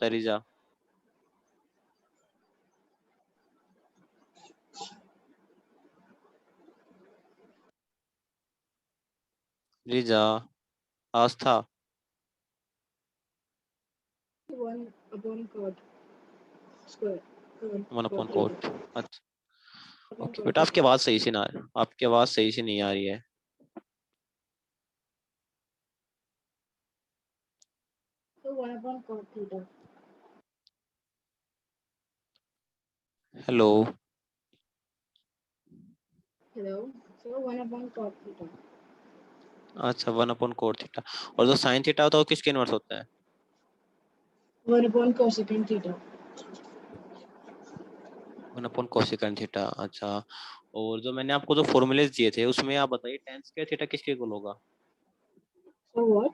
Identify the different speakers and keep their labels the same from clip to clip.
Speaker 1: है रिजा? रिजा, आस्था।
Speaker 2: 1/cot square.
Speaker 1: 1/cot। अच्छा, okay बेटा, आपकी आवाज सही से ना, आपकी आवाज सही से नहीं आ रही है।
Speaker 2: So 1/cot theta.
Speaker 1: Hello.
Speaker 2: Hello. So 1/cot theta.
Speaker 1: अच्छा, 1/cot थीटा। और जो साइन थीटा होता है वो किसके इनवर्स होता है?
Speaker 2: 1/cosecant theta.
Speaker 1: 1/cosecant theta. अच्छा, और जो मैंने आपको जो फॉर्मूलेज दिए थे उसमें आप बताइए tan स्क्वायर थीटा किसके इक्वल होगा?
Speaker 2: So what?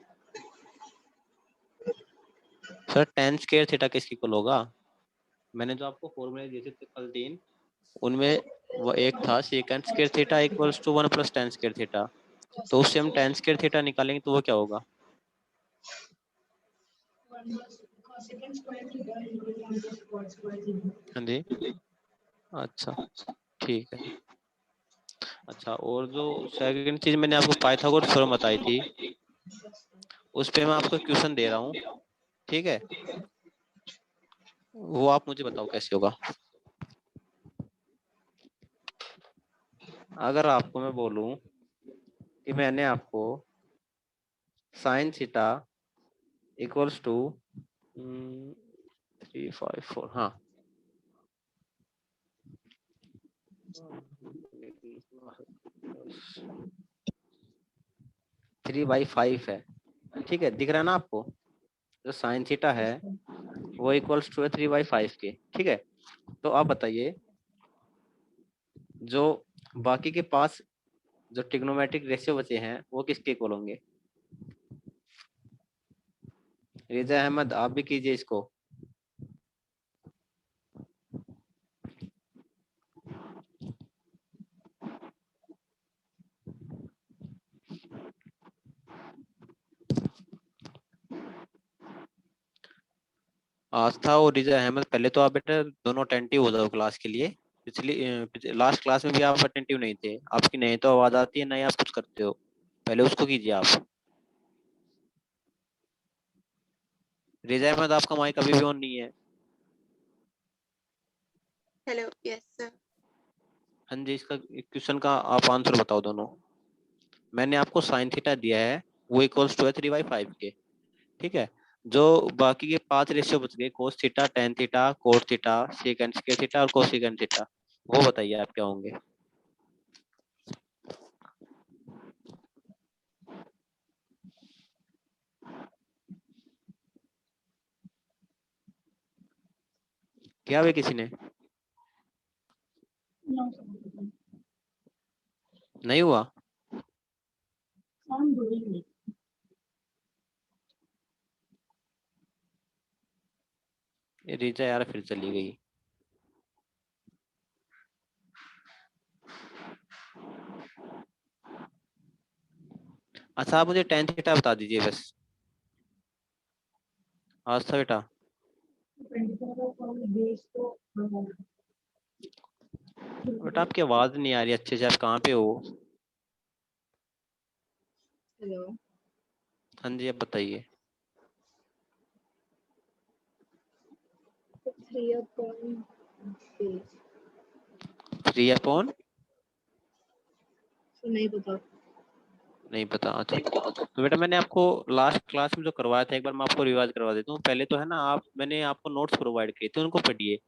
Speaker 1: Sir tan square theta किसके इक्वल होगा? मैंने जो आपको फॉर्मूले दिए थे कल 3, उनमें वो एक था secant square theta equals to 1 + tan square theta. तो उससे हम tan स्क्वायर थीटा निकालेंगे तो वो क्या होगा?
Speaker 2: Cosecant square theta equal to 1/cot square theta.
Speaker 1: हाँ जी, अच्छा, ठीक है। अच्छा, और जो सेकंड चीज मैंने आपको पाइथागोरस थ्योरम बताई थी, उस पे मैं आपको क्वेश्चन दे रहा हूँ, ठीक है? वो आप मुझे बताओ कैसे होगा। अगर आपको मैं बोलूं कि मैंने आपको साइन थीटा इक्वल्स टू 354, हाँ 3/5 है, ठीक है? दिख रहा है ना आपको? जो साइन थीटा है वो इक्वल्स टू है 3/5 के, ठीक है? तो आप बताइए, जो बाकी के पास जो ट्रिग्नोमेट्रिक रेशियो बचे हैं वो किसके इक्वल होंगे? रेजा अहमद, आप भी कीजिए इसको। आस्था और रिजा अहमद, पहले तो आप बेटा दोनों अटेंटिव हो जाओ क्लास के लिए। लास्ट क्लास में भी आप अटेंटिव नहीं थे, आपकी नहीं तो आवाज आती है, नहीं आप कुछ करते हो, पहले उसको कीजिए आप। रिजा अहमद, आपका माइक अभी भी ऑन नहीं है।
Speaker 3: Hello, yes sir.
Speaker 1: हाँ जी, इसका क्वेश्चन का आप आंसर बताओ दोनों। मैंने आपको साइन थीटा दिया है, वो इक्वल्स टू है 3/5 के, ठीक है? जो बाकी के 5 रेशियो बच गए, cos theta, tan theta, cot theta, second square theta और कोसेकंड थीटा, वो बताइए आप क्या होंगे? क्या वे किसी ने
Speaker 2: No.
Speaker 1: नहीं हुआ?
Speaker 2: I'm doing it.
Speaker 1: ये रीचा यार फिर चली गई। अच्छा, आप मुझे टेन थीटा बता दीजिए बस। आज था बेटा।
Speaker 2: 24 base to
Speaker 1: बेटा आपकी आवाज नहीं आ रही अच्छे से, आप कहाँ पे हो?
Speaker 2: hello.
Speaker 1: हाँ जी, अब बताइए।
Speaker 2: 3/base.
Speaker 1: 3/?
Speaker 2: So नहीं पता.
Speaker 1: नहीं पता, अच्छा। तो बेटा मैंने आपको लास्ट क्लास में जो करवाया था, एक बार मैं आपको रिवाइज करवा देता हूँ। पहले तो है ना, आप मैंने आपको नोट्स प्रोवाइड किए थे, उनको पढ़िए।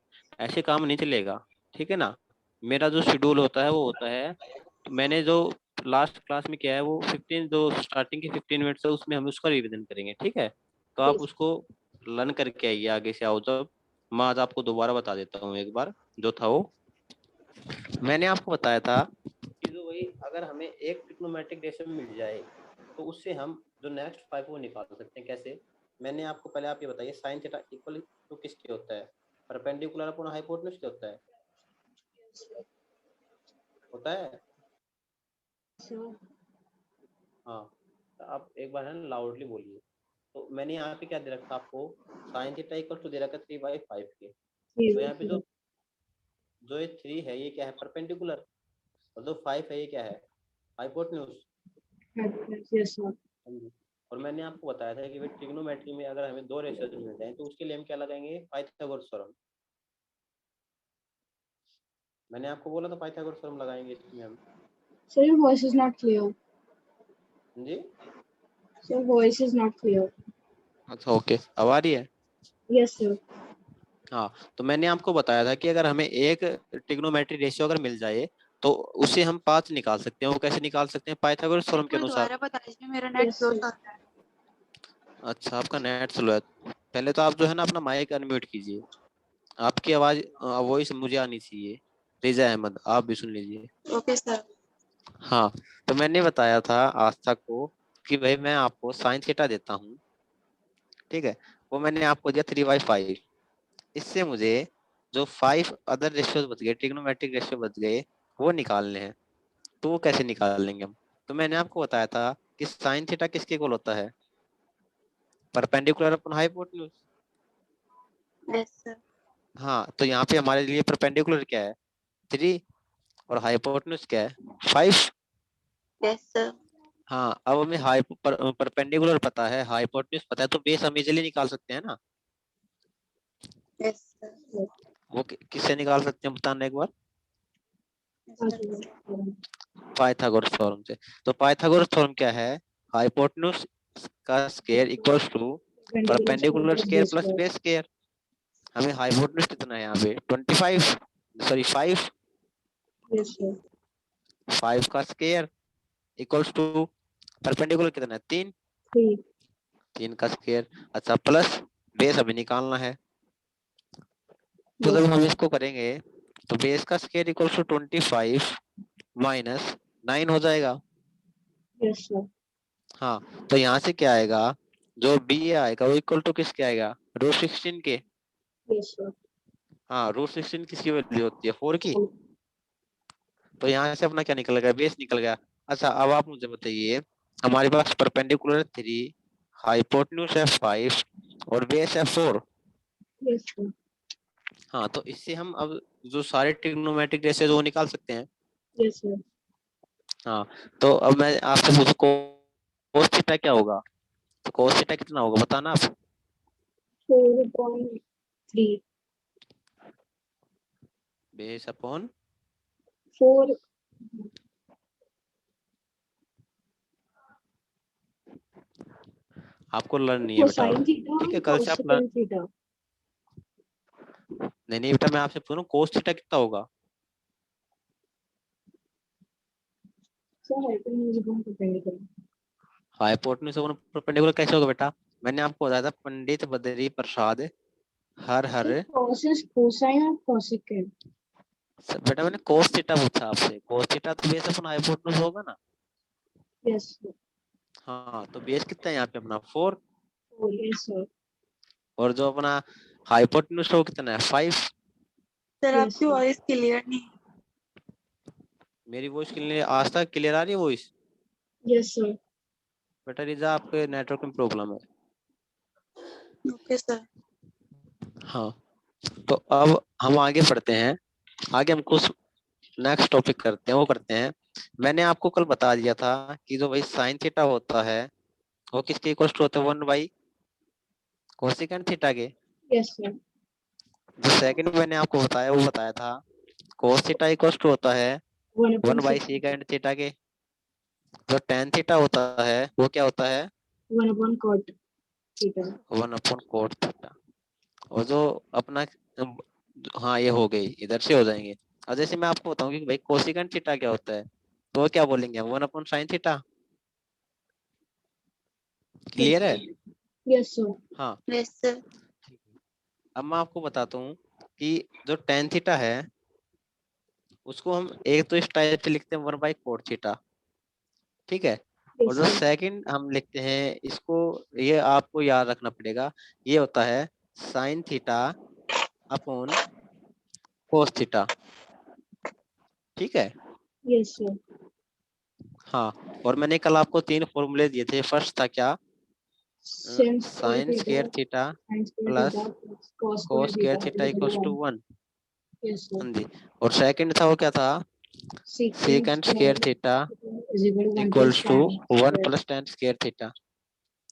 Speaker 1: ऐसे काम नहीं चलेगा, ठीक है ना? मेरा जो शेड्यूल होता है वो होता है, तो मैंने जो लास्ट क्लास में किया है वो 15, जो स्टार्टिंग के 15 मिनट्स है उसमें हम उसका रिवीजन करेंगे, ठीक है? तो आप
Speaker 2: Yes.
Speaker 1: उसको लर्न करके आइए, आगे से आओ जब। मैं आज आपको दोबारा बता देता हूँ एक बार जो था वो। मैंने आपको बताया था कि जो वही, अगर हमें एक ट्रिग्नोमेट्रिक रेशियो मिल जाए तो उससे हम जो नेक्स्ट 5 वो निकाल सकते हैं। कैसे? मैंने आपको पहले आप ये बताइए, साइन थीटा इक्वल टू किसके होता है? परपेंडिकुलर अपॉन हाइपोटेन्यूज के होता है? होता है?
Speaker 2: So
Speaker 1: हाँ, तो आप एक बार है ना लाउडली बोलिए। तो मैंने यहाँ पे क्या दे रखा आपको, साइन थीटा इक्वल टू दे रखा 3/5 के।
Speaker 2: Three
Speaker 1: तो
Speaker 2: by
Speaker 1: यहाँ पे
Speaker 2: five.
Speaker 1: जो ये 3 है ये क्या है, परपेंडिकुलर, और जो 5 है ये क्या है, हाइपोटेन्यूज।
Speaker 2: Yes, sir.
Speaker 1: और मैंने आपको बताया था कि भाई ट्रिग्नोमेट्री में अगर हमें दो रेशियोज मिल जाए तो उसके लिए हम क्या लगाएंगे, पाइथागोरस थ्योरम। मैंने आपको बोला था पाइथागोरस थ्योरम लगाएंगे इसमें हम।
Speaker 2: Sir, your voice is not clear.
Speaker 1: जी
Speaker 2: Your voice is not clear.
Speaker 1: अच्छा ओके, अब आ रही है।
Speaker 2: Yes, sir.
Speaker 1: हाँ, तो मैंने आपको बताया था कि अगर हमें एक ट्रिग्नोमेट्री रेशियो अगर मिल जाए तो उसे हम 5 निकाल सकते हैं। वो कैसे निकाल सकते हैं, पाइथागोरस थ्योरम के
Speaker 3: कोई
Speaker 1: अनुसार।
Speaker 3: दोबारा बता दीजिए, मेरा नेट
Speaker 2: Yes,
Speaker 3: स्लो
Speaker 2: sir.
Speaker 3: चल रहा है।
Speaker 1: अच्छा, आपका नेट स्लो है। पहले तो आप जो है ना अपना माइक अनम्यूट कीजिए, आपकी आवाज वॉइस मुझे आनी चाहिए। रिजा अहमद आप भी सुन लीजिए।
Speaker 3: Okay sir.
Speaker 1: हाँ, तो मैंने बताया था आस्था को कि भाई मैं आपको साइन थीटा देता हूँ, ठीक है, वो मैंने आपको दिया 3/5। इससे मुझे जो 5 अदर रेशियोज बच गए, ट्रिग्नोमेट्रिक रेशियो बच गए, वो निकालने हैं। तो वो कैसे निकाल लेंगे हम, तो मैंने आपको बताया था कि साइन थीटा किसके इक्वल होता है, perpendicular upon hypotenuse.
Speaker 3: Yes sir.
Speaker 1: हाँ, तो यहाँ पे हमारे लिए परपेंडिकुलर क्या है, 3, और हाइपोटेन्यूज क्या है, 5।
Speaker 3: Yes sir.
Speaker 1: हाँ, अब हमें परपेंडिकुलर पता है, हाइपोटेन्यूज पता है, तो बेस हम इजीली निकाल सकते हैं ना।
Speaker 3: Yes sir.
Speaker 1: वो किससे निकाल सकते हैं बताना एक बार,
Speaker 2: Pythagoras.
Speaker 1: पाइथागोरस थ्योरम से। तो पाइथागोरस थ्योरम क्या है, हाइपोटेन्यूज का square equals to perpendicular square plus base square. हमें हाइपोटेन्यूज कितना है यहाँ पे 25, सॉरी 5,
Speaker 2: Yes, sir.
Speaker 1: 5 का स्क्वायर इक्वल्स टू परपेंडिकुलर कितना है 3,
Speaker 2: Three.
Speaker 1: 3 का स्क्वायर। अच्छा, प्लस बेस हमें निकालना है। तो
Speaker 2: Yes,
Speaker 1: जब हम
Speaker 2: sir.
Speaker 1: इसको करेंगे तो बेस का स्क्वायर इक्वल्स टू 25 माइनस 9 हो जाएगा।
Speaker 2: Yes, sir.
Speaker 1: हाँ, तो यहाँ से क्या आएगा, जो बी आएगा वो इक्वल टू किसके आएगा, √16 के।
Speaker 2: Yes, sir.
Speaker 1: हाँ, √16 किसकी वैल्यू होती है, 4 की। तो यहाँ से अपना क्या निकल गया, बेस निकल गया। अच्छा, अब आप मुझे बताइए, हमारे पास परपेंडिकुलर 3, हाइपोटेन्यूज है 5 और बेस है 4।
Speaker 2: Yes, sir.
Speaker 1: हाँ, तो इससे हम अब जो सारे ट्रिग्नोमेट्रिक रेशियोज वो निकाल सकते हैं।
Speaker 2: Yes, sir.
Speaker 1: हाँ, तो अब मैं आपसे पूछूं कोस थीटा क्या होगा, तो कोस थीटा कितना होगा बताना आप।
Speaker 2: 4.3.
Speaker 1: Base upon
Speaker 2: 4.
Speaker 1: आपको लर्न नहीं है बेटा,
Speaker 2: Cosine theta
Speaker 1: ठीक है,
Speaker 2: and
Speaker 1: कल से आप लर्न।
Speaker 2: cosecant theta.
Speaker 1: नहीं बेटा, मैं आपसे पूछ रहा हूँ कोस थीटा कितना होगा।
Speaker 2: So hypotenuse upon perpendicular.
Speaker 1: Hypotenuse upon perpendicular कैसे होगा बेटा, मैंने आपको बताया था पंडित बद्री प्रसाद हर हर।
Speaker 2: Sir, cos is cosine or cosecant?
Speaker 1: बेटा मैंने कोस थीटा पूछा आपसे, कोस थीटा तो बेस अपॉन हाइपोटेन्यूज होगा ना।
Speaker 2: Yes, sir.
Speaker 1: हाँ, तो बेस कितना है यहाँ पे अपना 4,
Speaker 2: 4. Yes, sir.
Speaker 1: और जो अपना हाइपोटेन्यूज है वो कितना है 5।
Speaker 3: सर
Speaker 2: Yes,
Speaker 3: आपकी
Speaker 2: sir.
Speaker 3: वॉइस क्लियर नहीं है।
Speaker 1: मेरी वॉइस क्लियर, आज तक क्लियर आ रही है वॉइस।
Speaker 2: Yes, sir.
Speaker 1: बेटा रिजा आपके नेटवर्क में प्रॉब्लम है।
Speaker 3: Okay sir.
Speaker 1: हाँ, तो अब हम आगे बढ़ते हैं, आगे हम कुछ नेक्स्ट टॉपिक करते हैं, वो करते हैं। मैंने आपको कल बता दिया था कि जो भाई साइन थीटा होता है वो किसके इक्वल टू होता है, 1 बाई कोसेकेंट थीटा के।
Speaker 2: Yes, sir.
Speaker 1: जो सेकंड मैंने आपको बताया वो बताया था कोस थीटा इक्वल टू होता है
Speaker 2: 1
Speaker 1: 1
Speaker 2: upon
Speaker 1: बाई
Speaker 2: 6.
Speaker 1: सेकंड थीटा के। जो टेन थीटा होता है वो क्या होता है,
Speaker 2: 1 upon cot theta.
Speaker 1: 1/cot theta. और जो अपना हाँ ये हो गई, इधर से हो जाएंगे। और जैसे मैं आपको बताऊं कि भाई कोसिकेंट थीटा क्या होता है, तो वो क्या बोलेंगे, 1/sin थीटा।
Speaker 2: Yes,
Speaker 1: क्लियर है।
Speaker 2: sir. Yes, sir.
Speaker 1: हाँ,
Speaker 3: यस सर।
Speaker 1: अब मैं आपको बताता हूँ कि जो टेन थीटा है उसको हम एक तो इस टाइप से लिखते हैं 1/cot थीटा, ठीक है। और
Speaker 2: Yes,
Speaker 1: जो
Speaker 2: sir.
Speaker 1: सेकंड हम लिखते हैं इसको, ये आपको याद रखना पड़ेगा, ये होता है sine theta upon cos theta, ठीक है।
Speaker 2: Yes, sir.
Speaker 1: हाँ, और मैंने कल आपको 3 फॉर्मूले दिए थे, फर्स्ट था क्या, sine square theta plus cos square theta equals to 1।
Speaker 2: Yes, sir.
Speaker 1: हाँ जी। और सेकंड था वो क्या था, second square theta
Speaker 2: is equal to 1
Speaker 1: equals
Speaker 2: plus
Speaker 1: to
Speaker 2: tan
Speaker 1: 1
Speaker 2: square.
Speaker 1: Plus tan square theta.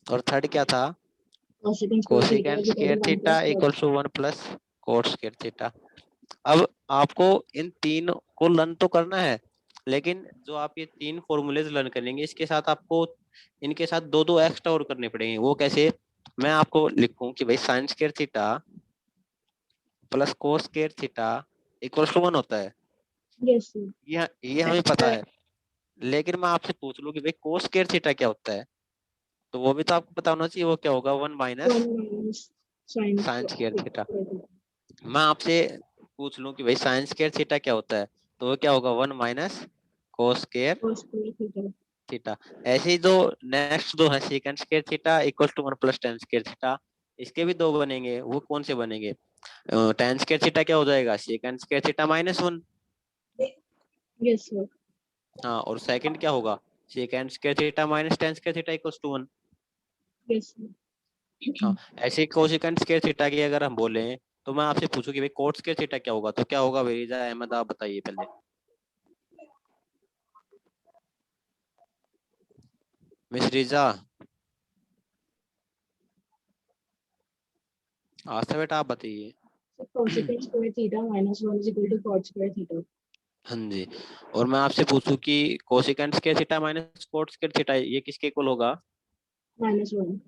Speaker 1: और थर्ड क्या था,
Speaker 2: Cosecant square theta
Speaker 1: cosecant
Speaker 2: is equal
Speaker 1: square
Speaker 2: to 1
Speaker 1: theta
Speaker 2: plus cot.
Speaker 1: Equals to 1 plus cot square theta. अब आपको इन तीन को learn तो करना है, लेकिन जो आप ये तीन फॉर्मूलेज लर्न करेंगे इसके साथ आपको इनके साथ दो दो एक्स्ट्रा और करने पड़ेंगे। वो कैसे, मैं आपको लिखूं कि भाई sine square theta plus cos square theta equals to 1 होता है,
Speaker 2: Yes, sir.
Speaker 1: ये हमें पता है। लेकिन मैं आपसे पूछ लूं कि भाई कोस स्क्वायर थीटा क्या होता है, तो वो भी तो आपको पता होना चाहिए। वो क्या होगा, 1 minus
Speaker 2: 1 minus sin
Speaker 1: sign square theta.
Speaker 2: theta.
Speaker 1: मैं आपसे पूछ लूं कि भाई साइन स्क्वायर थीटा क्या होता है, तो वो क्या होगा, 1 minus cos square
Speaker 2: Cos square theta.
Speaker 1: Theta. ऐसे ही जो नेक्स्ट दो है, second square theta equal to 1 plus tan square theta, इसके भी दो बनेंगे। वो कौन से बनेंगे, टेन स्क्वायर थीटा क्या हो जाएगा, second square theta minus 1।
Speaker 2: Yes, sir.
Speaker 1: हाँ, और सेकंड क्या होगा, second square theta minus tan square theta equal to 1।
Speaker 2: Yes, sir.
Speaker 1: हाँ, ऐसे कोसेकंड स्क्वायर थीटा की अगर हम बोले तो मैं आपसे पूछूं कि भाई कोट स्क्वायर थीटा क्या होगा, तो क्या होगा वेरीजा अहमद, आप बताइए पहले। मिस रिजा आस्था बेटा आप बताइए।
Speaker 2: So cosecant square theta minus 1 is equal to cot square theta.
Speaker 1: हाँ जी। और मैं आपसे पूछूं कि cosecant square theta minus cot square theta ये किसके इक्वल होगा,
Speaker 2: Minus 1.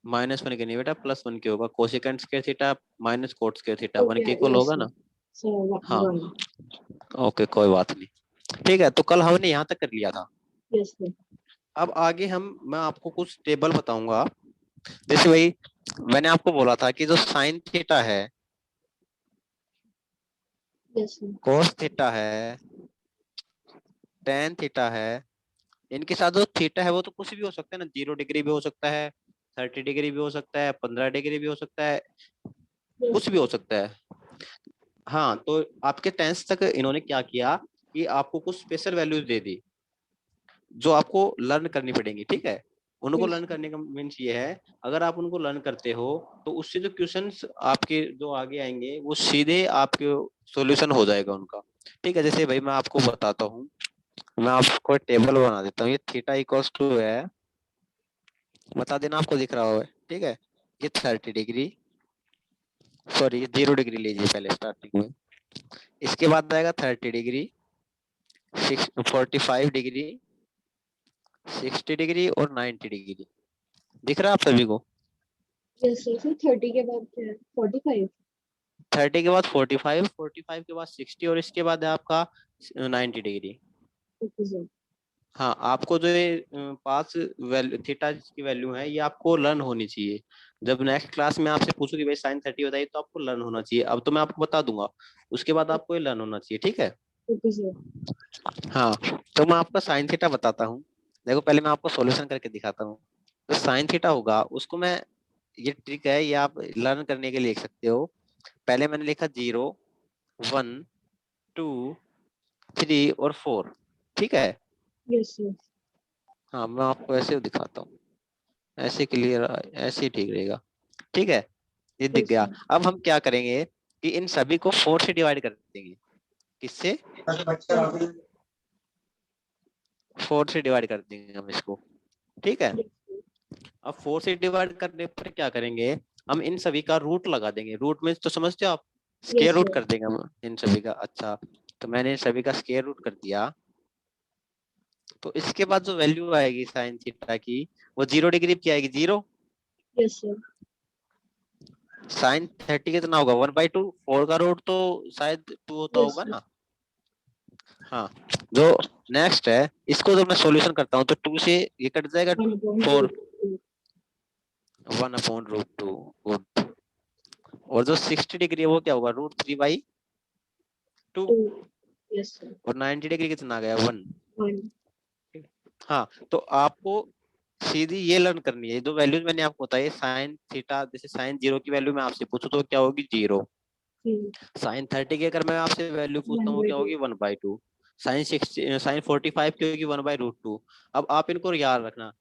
Speaker 1: माइनस 1 के नहीं बेटा, प्लस 1 के होगा। Cosecant square theta minus cot square theta 1 के
Speaker 2: Okay,
Speaker 1: इक्वल
Speaker 2: yes,
Speaker 1: होगा
Speaker 2: sir.
Speaker 1: ना।
Speaker 2: So
Speaker 1: हाँ
Speaker 2: 1.
Speaker 1: ओके, कोई बात नहीं। ठीक है, तो कल हमने यहाँ तक कर लिया था।
Speaker 2: Yes, sir.
Speaker 1: अब आगे मैं आपको कुछ टेबल बताऊंगा। जैसे भाई मैंने आपको बोला था कि जो साइन थीटा है,
Speaker 2: Yes, sir.
Speaker 1: कोस थीटा है, टेन थीटा है, इनके साथ जो थीटा है वो तो कुछ भी हो सकता है ना, 0 डिग्री भी हो सकता है, 30 डिग्री भी हो सकता है, 15 डिग्री भी हो सकता है,
Speaker 2: Yes,
Speaker 1: कुछ भी हो सकता है। हाँ, तो आपके टेंस तक इन्होंने क्या किया कि आपको कुछ स्पेशल वैल्यूज दे दी जो आपको लर्न करनी पड़ेंगी। ठीक है, उनको
Speaker 2: yes,
Speaker 1: लर्न करने का मीन्स ये है, अगर आप उनको लर्न करते हो तो उससे जो क्वेश्चंस आपके जो आगे आएंगे वो सीधे आपके सॉल्यूशन हो जाएगा उनका। ठीक है, जैसे भाई मैं आपको बताता हूँ, मैं आपको टेबल बना देता हूँ। ये थीटा इक्वल्स टू है, बता देना आपको दिख रहा होगा। ठीक है, ये 30 डिग्री, सॉरी 0 डिग्री लीजिए पहले स्टार्टिंग में। इसके बाद आएगा 30 डिग्री, 45 डिग्री, 60 डिग्री और 90 डिग्री। दिख रहा है आप सभी को।
Speaker 2: yes, sir. So 30 के बाद क्या है? 45.
Speaker 1: 30 के बाद 45, 45 के बाद 60 और इसके बाद है आपका 90 डिग्री।
Speaker 2: Okay, sir.
Speaker 1: हाँ, आपको जो ये पास वैल्यू थीटा की वैल्यू है ये आपको लर्न होनी चाहिए। जब नेक्स्ट क्लास में आपसे पूछूं कि भाई साइन 30 बताइए तो आपको लर्न होना चाहिए। अब तो मैं आपको बता दूंगा, उसके बाद आपको ये लर्न होना चाहिए। ठीक है,
Speaker 2: Okay, sir.
Speaker 1: हाँ। तो मैं आपको साइन थीटा बताता हूँ। देखो पहले मैं आपको सॉल्यूशन करके दिखाता हूँ। तो साइन थीटा होगा उसको मैं, ये ट्रिक है, ये आप लर्न करने के लिए लिख सकते हो। पहले मैंने लिखा 0, 1, 2, 3 और 4। ठीक है,
Speaker 2: Yes, sir.
Speaker 1: हाँ मैं आपको ऐसे दिखाता हूँ, ऐसे क्लियर, ऐसे ही ठीक रहेगा। ठीक है, ये दिख
Speaker 2: Yes,
Speaker 1: गया।
Speaker 2: sir.
Speaker 1: अब हम क्या करेंगे कि इन सभी को 4 से डिवाइड कर देंगे। किससे, 4 से डिवाइड कर देंगे हम इसको। ठीक है,
Speaker 2: Yes, sir.
Speaker 1: अब 4 से डिवाइड करने पर क्या करेंगे, हम इन सभी का रूट लगा देंगे। रूट में तो समझते हो आप, स्क्वायर
Speaker 2: Yes,
Speaker 1: रूट
Speaker 2: sir.
Speaker 1: कर देंगे हम इन सभी का। अच्छा, तो मैंने इन सभी का स्क्वायर रूट कर दिया। तो इसके बाद जो वैल्यू आएगी साइन थीटा की वो 0 डिग्री की आएगी, 0।
Speaker 2: Yes, sir.
Speaker 1: साइन 30 कितना होगा, 1/2। 4 का रूट तो शायद 2 होता
Speaker 2: Yes,
Speaker 1: होगा
Speaker 2: sir.
Speaker 1: ना। हाँ, जो नेक्स्ट है इसको जब मैं सॉल्यूशन करता हूँ तो 2 से ये कट जाएगा,
Speaker 2: 1 upon
Speaker 1: 4,
Speaker 2: root 2.
Speaker 1: 1/√2। गुड। और जो 60 डिग्री है वो क्या होगा, √3/2।
Speaker 2: 2. Yes, sir.
Speaker 1: और 90 डिग्री कितना आ गया, 1।
Speaker 2: 1.
Speaker 1: हाँ, तो आपको सीधी ये लर्न करनी है। दो वैल्यूज मैंने आपको बताई, साइन थीटा, जैसे साइन 0 की वैल्यू मैं आपसे पूछूं तो क्या होगी, 0।
Speaker 2: 3.
Speaker 1: साइन 30 की अगर मैं आपसे वैल्यू पूछता
Speaker 2: 1
Speaker 1: हूँ
Speaker 2: by
Speaker 1: क्या
Speaker 2: 2.
Speaker 1: होगी, 1/2। साइन 45 की होगी 1/√2। अब आप इनको याद रखना,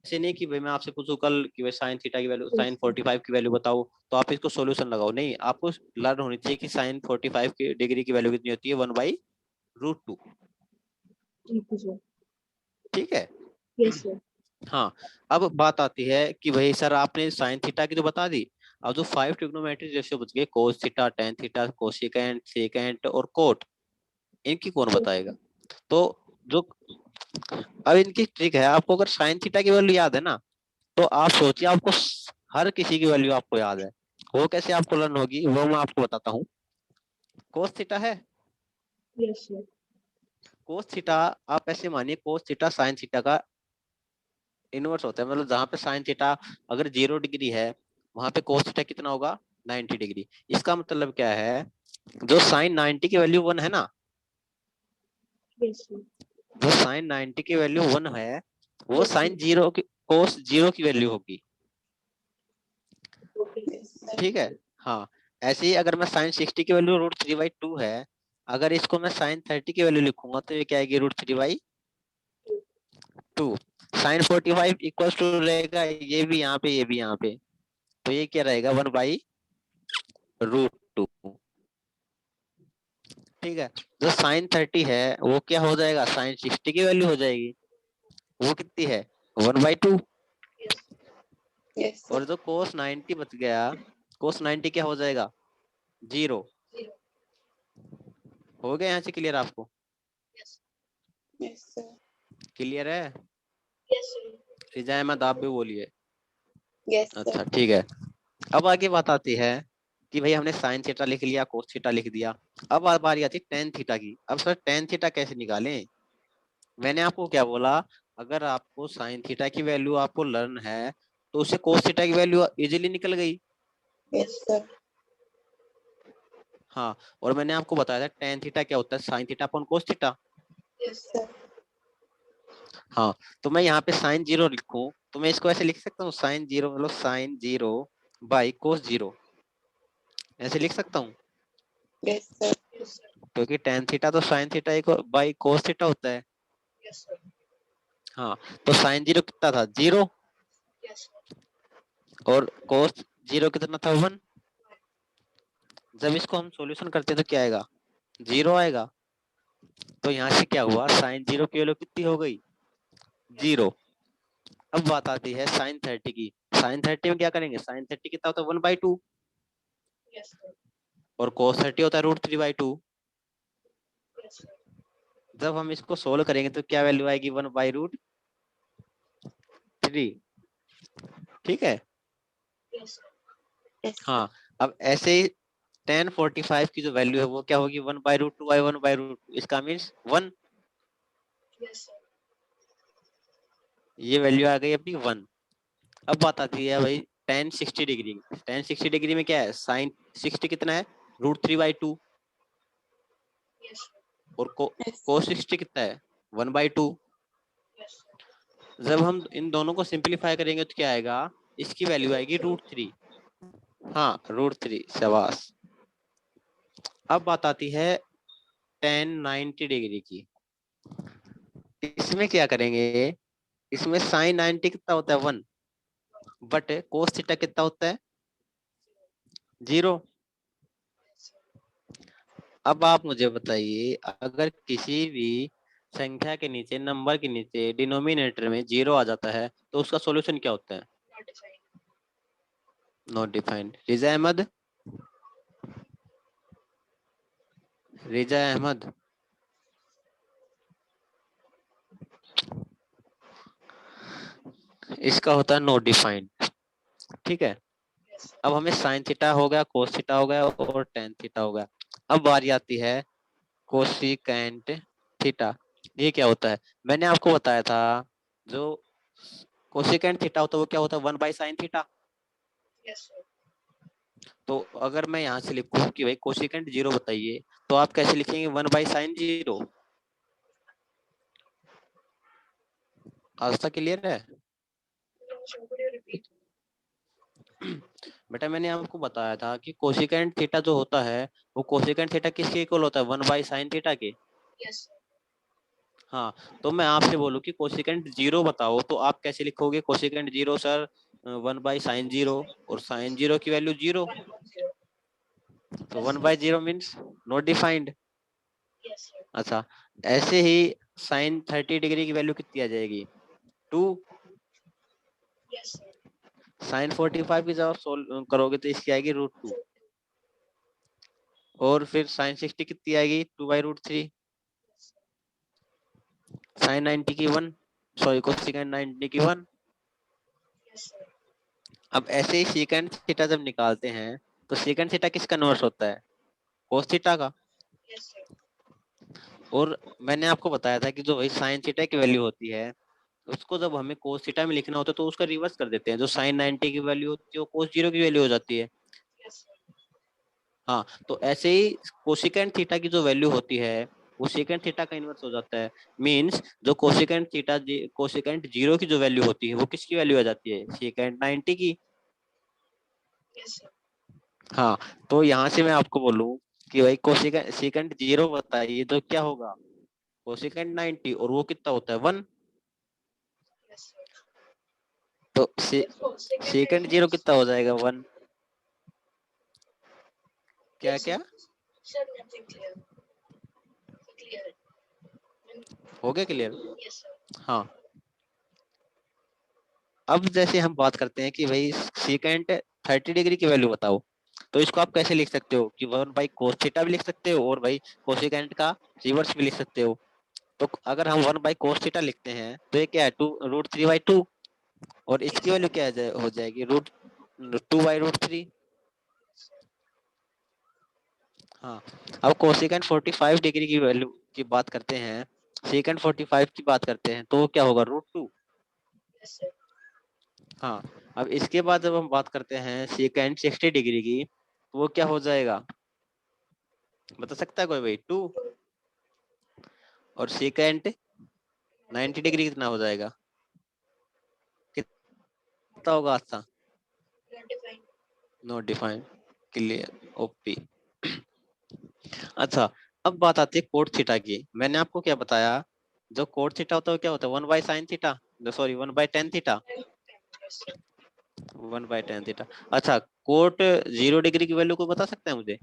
Speaker 1: ऐसे नहीं कि भाई मैं आपसे पूछूं कल कि भाई साइन थीटा की वैल्यू साइन 45 की वैल्यू बताओ तो आप इसको सॉल्यूशन लगाओ, नहीं, आपको लर्न होनी चाहिए कि साइन 45 की डिग्री की वैल्यू कितनी होती है, 1/√2।
Speaker 2: ठीक है सर।
Speaker 1: ठीक है।
Speaker 2: Yes sir.
Speaker 1: हाँ, अब बात आती है कि भाई सर आपने साइन थीटा की तो बता दी, अब जो 5 ट्रिग्नोमेट्रिक रेशियो बच गए, cos theta, tan theta, cosecant, secant और कोट, इनकी कौन बताएगा? तो जो अब इनकी ट्रिक है, आपको अगर साइन थीटा की वैल्यू याद है ना, तो आप सोचिए आपको हर किसी की वैल्यू आपको याद है, वो कैसे आपको लर्न होगी वो मैं आपको बताता हूँ। कोस थीटा है,
Speaker 2: यस सर।
Speaker 1: कोस थीटा, आप ऐसे मानिए कोस थीटा साइन थीटा का इनवर्स होता है, मतलब जहां पे साइन थीटा अगर 0 डिग्री है वहां पे कोस थीटा कितना होगा, 90 डिग्री। इसका मतलब क्या है, जो साइन 90 की वैल्यू 1 है ना,
Speaker 2: यस सर।
Speaker 1: जो साइन 90 की वैल्यू 1 है वो
Speaker 2: यस
Speaker 1: साइन
Speaker 2: सर।
Speaker 1: 0 की कोस 0 की वैल्यू होगी।
Speaker 2: ओके।
Speaker 3: Yes, sir.
Speaker 1: ठीक है। हाँ, ऐसे ही अगर मैं साइन 60 की वैल्यू √3/2 है, अगर इसको मैं साइन 30 की वैल्यू लिखूंगा तो ये क्या आएगी, √3/2। साइन 45 इक्वल टू रहेगा ये भी यहाँ पे, ये भी यहाँ पे, तो ये क्या रहेगा, 1/√2। ठीक है। जो साइन 30 है वो क्या हो जाएगा, साइन 60 की वैल्यू हो जाएगी, वो कितनी है, 1/2।
Speaker 3: Yes, sir.
Speaker 1: और जो कोस 90 बच गया, कोस 90 क्या हो जाएगा, 0। हो गया यहाँ से क्लियर आपको,
Speaker 3: Yes, sir.
Speaker 1: क्लियर है?
Speaker 2: Yes sir.
Speaker 1: रिजा अहमद आप भी बोलिए।
Speaker 3: Yes, sir.
Speaker 1: अच्छा ठीक है। अब आगे बात आती है कि भाई हमने साइन थीटा लिख लिया, कोस थीटा लिख दिया, अब बारी आती है टेन थीटा की। अब सर टेन थीटा कैसे निकालें? मैंने आपको क्या बोला, अगर आपको साइन थीटा की वैल्यू आपको लर्न है तो उससे कोस थीटा की वैल्यू इजीली निकल गई।
Speaker 3: Yes, sir.
Speaker 1: हाँ, और मैंने आपको बताया था टेन थीटा क्या होता है, sine theta upon cos theta.
Speaker 3: Yes, sir.
Speaker 1: हाँ, तो मैं यहाँ पे साइन 0 लिखूं तो मैं इसको ऐसे लिख सकता हूँ, साइन 0 मतलब साइन 0/कोस 0, ऐसे लिख सकता हूँ,
Speaker 3: Yes, sir.
Speaker 1: क्योंकि टेन थीटा तो sine theta by cos theta होता है।
Speaker 2: Yes sir.
Speaker 1: हाँ, तो साइन 0 कितना था, 0,
Speaker 2: यस सर।
Speaker 1: और कोस 0 कितना था, 1। जब इसको हम सॉल्यूशन करते हैं तो क्या आएगा, 0 आएगा। तो यहाँ से क्या हुआ, साइन 0 की वैल्यू कितनी हो गई, 0। अब बात आती है साइन 30 की। साइन 30 में क्या करेंगे, साइन 30 कितना होता है, 1/2,
Speaker 2: यस सर।
Speaker 1: और कोस 30 होता है √3/2।
Speaker 2: Yes sir.
Speaker 1: जब हम इसको सोल्व करेंगे तो क्या वैल्यू आएगी, 1/√3। ठीक है।
Speaker 2: Yes sir.
Speaker 3: Yes, sir.
Speaker 1: हाँ, अब ऐसे ही tan 45 की जो वैल्यू है वो क्या होगी, 1/√2 बाई 1/√2, इसका मीन्स 1।
Speaker 2: Yes sir.
Speaker 1: ये वैल्यू आ गई अपनी 1। अब बात आती है भाई tan 60 डिग्री। tan 60 डिग्री में क्या है, साइन 60 कितना है, √3/2,
Speaker 2: यस सर।
Speaker 1: और
Speaker 3: Yes,
Speaker 1: cos 60 कितना है, 1/2।
Speaker 2: Yes sir.
Speaker 1: जब हम इन दोनों को सिंप्लीफाई करेंगे तो क्या आएगा, इसकी वैल्यू आएगी √3। हाँ, √3, शाबाश। अब बात आती है tan 90 डिग्री की। इसमें क्या करेंगे, इसमें साइन 90 कितना होता है, 1, बट कोस थीटा कितना होता है, 0। अब आप मुझे बताइए, अगर किसी भी संख्या के नीचे, नंबर के नीचे डिनोमिनेटर में 0 आ जाता है तो उसका सॉल्यूशन क्या होता है, नॉट डिफाइंड। रिजा अहमद, रिजा अहमद, इसका होता है नॉट डिफाइंड। ठीक है। अब हमें साइन थीटा हो गया, कोस थीटा हो गया और टेन थीटा हो गया। अब बारी आती है कोसिकेंट थीटा। ये क्या होता है, मैंने आपको बताया था जो कोसिकेंट थीटा होता है वो क्या होता है, 1/sin थीटा।
Speaker 2: Yes sir.
Speaker 1: तो अगर मैं यहाँ से लिखूं कि भाई कोसिकेंट 0 बताइए, तो आप कैसे लिखेंगे, 1/sin 0। आज तक क्लियर है?
Speaker 2: रिपीट।
Speaker 1: बेटा मैंने आपको बताया था कि कोसिकेंट थीटा जो होता है वो कोसिकेंट थीटा किसके इक्वल होता है, 1/sin थीटा के।
Speaker 2: Yes sir.
Speaker 1: हाँ, तो मैं आपसे बोलूं कि कोसिकेंट 0 बताओ तो आप कैसे लिखोगे कोसिकेंट 0 सर? 1/sin 0 और sin 0 की वैल्यू 0,
Speaker 2: 1/0.
Speaker 1: तो
Speaker 2: Yes,
Speaker 1: 1/0 means not defined.
Speaker 2: yes, sir.
Speaker 1: अच्छा, ऐसे ही sin 30 डिग्री की वैल्यू कितनी आ जाएगी? 2।
Speaker 2: Yes, sir.
Speaker 1: sin 45 की जब सोल्व करोगे तो इसकी आएगी √2, और फिर sin 60 कितनी आएगी? 2/√3। sin 90 की 1, सॉरी कोसिकेंट 90 की 1।
Speaker 2: Yes, sir.
Speaker 1: अब ऐसे ही सेकंड थीटा जब निकालते हैं तो सेकंड थीटा किसका इनवर्स होता है? कोस थीटा का।
Speaker 2: Yes, sir.
Speaker 1: और मैंने आपको बताया था कि जो वही साइन थीटा की वैल्यू होती है उसको जब हमें कोस थीटा में लिखना होता है तो उसका रिवर्स कर देते हैं, जो साइन 90 की वैल्यू होती है वो कोस 0 की वैल्यू हो जाती है।
Speaker 2: Yes, sir.
Speaker 1: हाँ, तो ऐसे ही कोसिकेंट थीटा की जो वैल्यू होती है वो सेकंड थीटा का इनवर्स हो जाता है। मींस जो कोसिकेंट थीटा कोसिकेंट 0 की जो वैल्यू होती है वो किसकी वैल्यू आ जाती है? सेकंड 90 की।
Speaker 2: Yes, sir.
Speaker 1: हाँ, तो यहाँ से मैं आपको बोलूं कि भाई कोसिकेंट सेकंड 0 बताइए तो क्या होगा? कोसिकेंट 90 और वो कितना होता है? 1।
Speaker 2: Yes, sir.
Speaker 1: तो
Speaker 2: Therefore, second
Speaker 1: सेकंड 0
Speaker 2: 90.
Speaker 1: कितना हो जाएगा? 1। क्या
Speaker 2: Yes, sir.
Speaker 1: क्या
Speaker 2: Sir, nothing clear. Clear.
Speaker 1: हो गया क्लियर?
Speaker 2: Yes, sir.
Speaker 1: हाँ, अब जैसे हम बात करते हैं कि भाई सेकंड 30 डिग्री की वैल्यू बताओ, तो इसको आप कैसे लिख सकते हो कि 1/cos थीटा भी लिख सकते हो और भाई कोसिकेंट का रिवर्स भी लिख सकते हो। तो अगर हम 1/cos थीटा लिखते हैं तो ये क्या है? 2√3/2, और
Speaker 2: Yes,
Speaker 1: इसकी
Speaker 2: sir.
Speaker 1: वैल्यू क्या हो जाएगी? √2/√3। हाँ, अब कोसिकेंट 45 डिग्री की वैल्यू की बात करते हैं, सेकंड 45 की बात करते हैं तो क्या होगा? √2।
Speaker 2: Yes, sir.
Speaker 1: हाँ, अब इसके बाद जब हम बात करते हैं सेकंड 60 डिग्री की तो वो क्या हो जाएगा? बता सकता है कोई भाई? 2। और सेकंड 90 डिग्री कितना हो जाएगा? कितना होगा आस्था?
Speaker 2: Not defined.
Speaker 1: Not defined. Clear, OP. अच्छा, अब बात आती है कोट थीटा की। मैंने आपको क्या बताया? जो कोट थीटा होता है वो क्या होता है? 1/sin theta, sorry 1/tan theta.
Speaker 2: Yes, sir.
Speaker 1: 1/tan theta. अच्छा, कोट 0 डिग्री की वैल्यू को बता सकता है मुझे?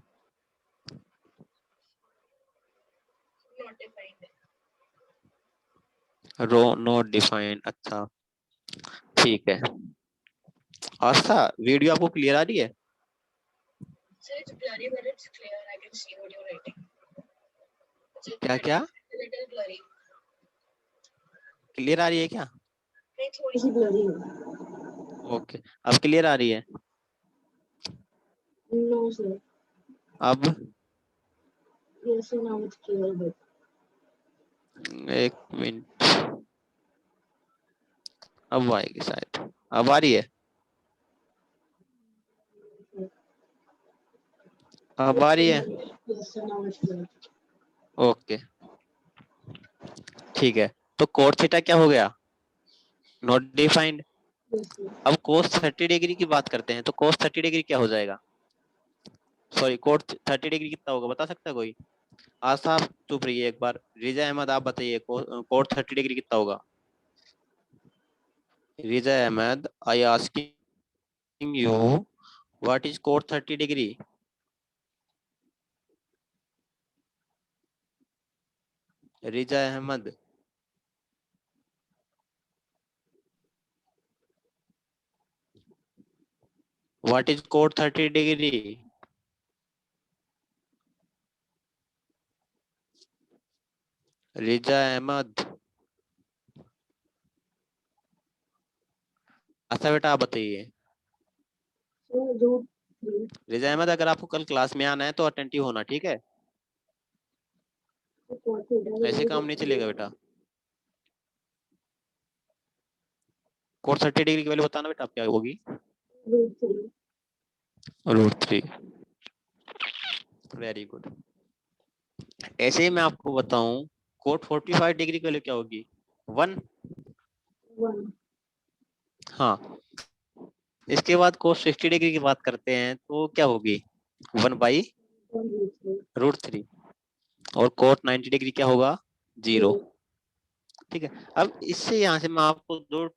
Speaker 2: Not defined.
Speaker 1: रो नॉट डिफाइंड। अच्छा, ठीक है। आस्था, वीडियो आपको क्लियर आ रही है?
Speaker 2: Sir, it's blurry, but it's clear. I can see what you're writing.
Speaker 1: क्या क्या
Speaker 2: A little blurry.
Speaker 1: क्लियर आ रही है क्या?
Speaker 2: नहीं, थोड़ी सी blurry है.
Speaker 1: ओके, अब क्लियर आ रही है?
Speaker 2: No, sir.
Speaker 1: अब
Speaker 2: Yes, sir. Now it's clear, but
Speaker 1: एक मिनट, अब आएगी शायद। अब आ रही है? अब आ रही है?
Speaker 2: yes, sir. Now it's clear.
Speaker 1: Okay, ठीक है। तो कोट थीटा क्या हो गया? Not defined.
Speaker 2: Yes, sir.
Speaker 1: अब कोस 30 डिग्री की बात करते हैं तो कोस 30 डिग्री क्या हो जाएगा? सॉरी, कोट 30 डिग्री कितना होगा? बता सकता है कोई? आज साहब चुप रहिए एक बार। रिजा अहमद आप बताइए, कोट 30 डिग्री कितना होगा? Reza Ahmed, I asking you, what is cot 30 degree? Reza Ahmed, what is cot 30 degree? Reza Ahmed, अच्छा बेटा आप बताइए।
Speaker 2: So, जो
Speaker 1: रिजा अहमद, अगर आपको कल क्लास में आना है तो अटेंटिव होना, ठीक है? ऐसे काम नहीं चलेगा बेटा। कोट 30 डिग्री की वैल्यू बताना बेटा, आप क्या होगी? √3। Very good. ऐसे ही मैं आपको बताऊं, कोट 45 डिग्री की वैल्यू क्या होगी? 1।
Speaker 2: 1.
Speaker 1: हाँ, इसके बाद कोस 60 डिग्री की बात करते हैं तो क्या होगी? 1/√3। और कोट 90 डिग्री क्या होगा? 0। ठीक है। अब इससे यहाँ से मैं आपको दो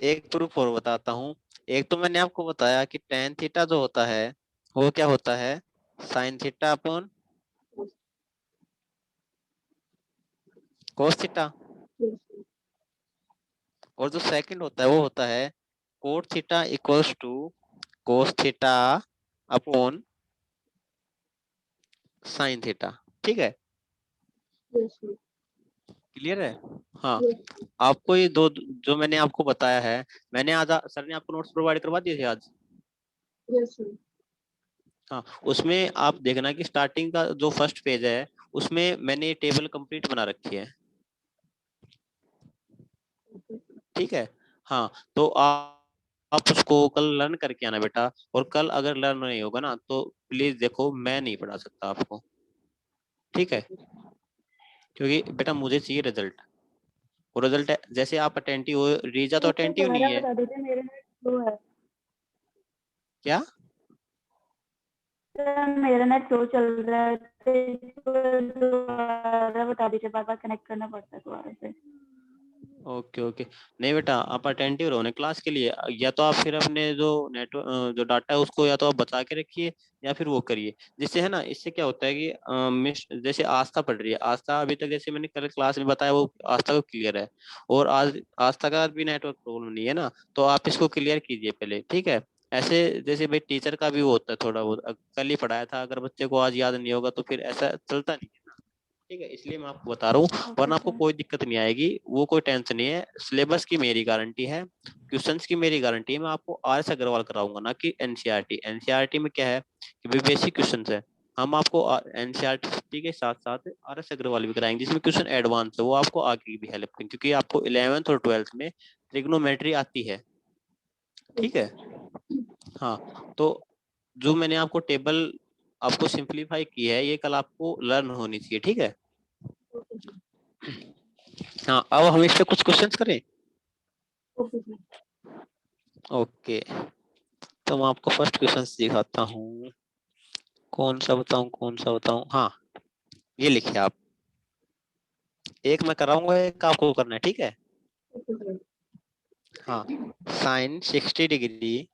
Speaker 1: एक प्रूफ और बताता हूँ। एक तो मैंने आपको बताया कि tan थीटा जो होता है वो क्या होता है, sin theta upon cos theta.
Speaker 2: Yes, sir.
Speaker 1: और जो सेकंड होता है वो होता है cot theta equals to cos theta upon sin theta. ठीक है,
Speaker 2: Yes, sir.
Speaker 1: क्लियर है? हाँ,
Speaker 2: Yes,
Speaker 1: आपको ये दो जो मैंने आपको बताया है, मैंने आज सर ने आपको नोट्स प्रोवाइड करवा दिए थे आज।
Speaker 2: yes, sir.
Speaker 1: हाँ, उसमें आप देखना कि स्टार्टिंग का जो फर्स्ट पेज है उसमें मैंने टेबल कंप्लीट बना रखी है।
Speaker 2: Okay.
Speaker 1: ठीक है। हाँ, तो आप उसको कल लर्न करके आना बेटा। और कल अगर लर्न नहीं होगा ना तो प्लीज देखो, मैं नहीं पढ़ा सकता आपको। ठीक है, क्योंकि बेटा मुझे चाहिए रिजल्ट। और रिजल्ट जैसे आप अटेंटिव हो, रीजा तो
Speaker 2: तो सर
Speaker 1: अटेंटिव नहीं
Speaker 2: दोबारा
Speaker 1: है
Speaker 2: बता देते, मेरे नेट स्लो है।
Speaker 1: क्या?
Speaker 2: सर मेरा नेट स्लो चल रहा है, तो दोबारा बता दीजिए, बार बार कनेक्ट करना पड़ता है दोबारा से।
Speaker 1: ओके ओके, नहीं बेटा आप अटेंटिव रहो ना क्लास के लिए। या तो आप फिर अपने जो नेटवर्क जो डाटा है उसको या तो आप बचा के रखिए या फिर वो करिए। जिससे है ना, इससे क्या होता है कि मिस जैसे आस्था पढ़ रही है, आस्था अभी तक जैसे मैंने कल क्लास में बताया वो आस्था को क्लियर है। और आज आस्था का भी नेटवर्क प्रॉब्लम नहीं है ना, तो आप इसको क्लियर कीजिए पहले। ठीक है, ऐसे जैसे भाई टीचर का भी वो होता है थोड़ा बहुत, कल ही पढ़ाया था, अगर बच्चे को आज याद नहीं होगा तो फिर ऐसा चलता नहीं है ना। ठीक है, इसलिए मैं आपको बता रहा हूँ,
Speaker 2: ओके
Speaker 1: वरना आपको
Speaker 2: सर।
Speaker 1: कोई दिक्कत नहीं आएगी, वो कोई टेंशन नहीं है। सिलेबस की मेरी गारंटी है, क्वेश्चंस की मेरी गारंटी है। मैं आपको आर एस अग्रवाल कराऊंगा ना कि एनसीईआरटी। एनसीईआरटी में क्या है कि भाई बेसिक क्वेश्चंस है, हम आपको एनसीईआरटी के साथ साथ आर एस अग्रवाल भी कराएंगे जिसमें क्वेश्चन एडवांस है, वो आपको आगे भी हेल्प करेंगे क्योंकि आपको 11th और 12th में ट्रिग्नोमेट्री आती है। ठीक है। हाँ, तो जो मैंने आपको टेबल आपको सिंप्लीफाई की है ये कल आपको लर्न होनी चाहिए। ठीक है।
Speaker 2: Okay sir.
Speaker 1: हाँ, अब हम इस पे कुछ क्वेश्चंस करें।
Speaker 2: Okay sir.
Speaker 1: ओके, तो मैं आपको फर्स्ट क्वेश्चन दिखाता हूँ। कौन सा बताऊं कौन सा बताऊं? हाँ, ये लिखिए आप। एक मैं कराऊंगा, एक आपको करना है। ठीक है।
Speaker 2: Okay sir.
Speaker 1: हाँ, sine 60 degree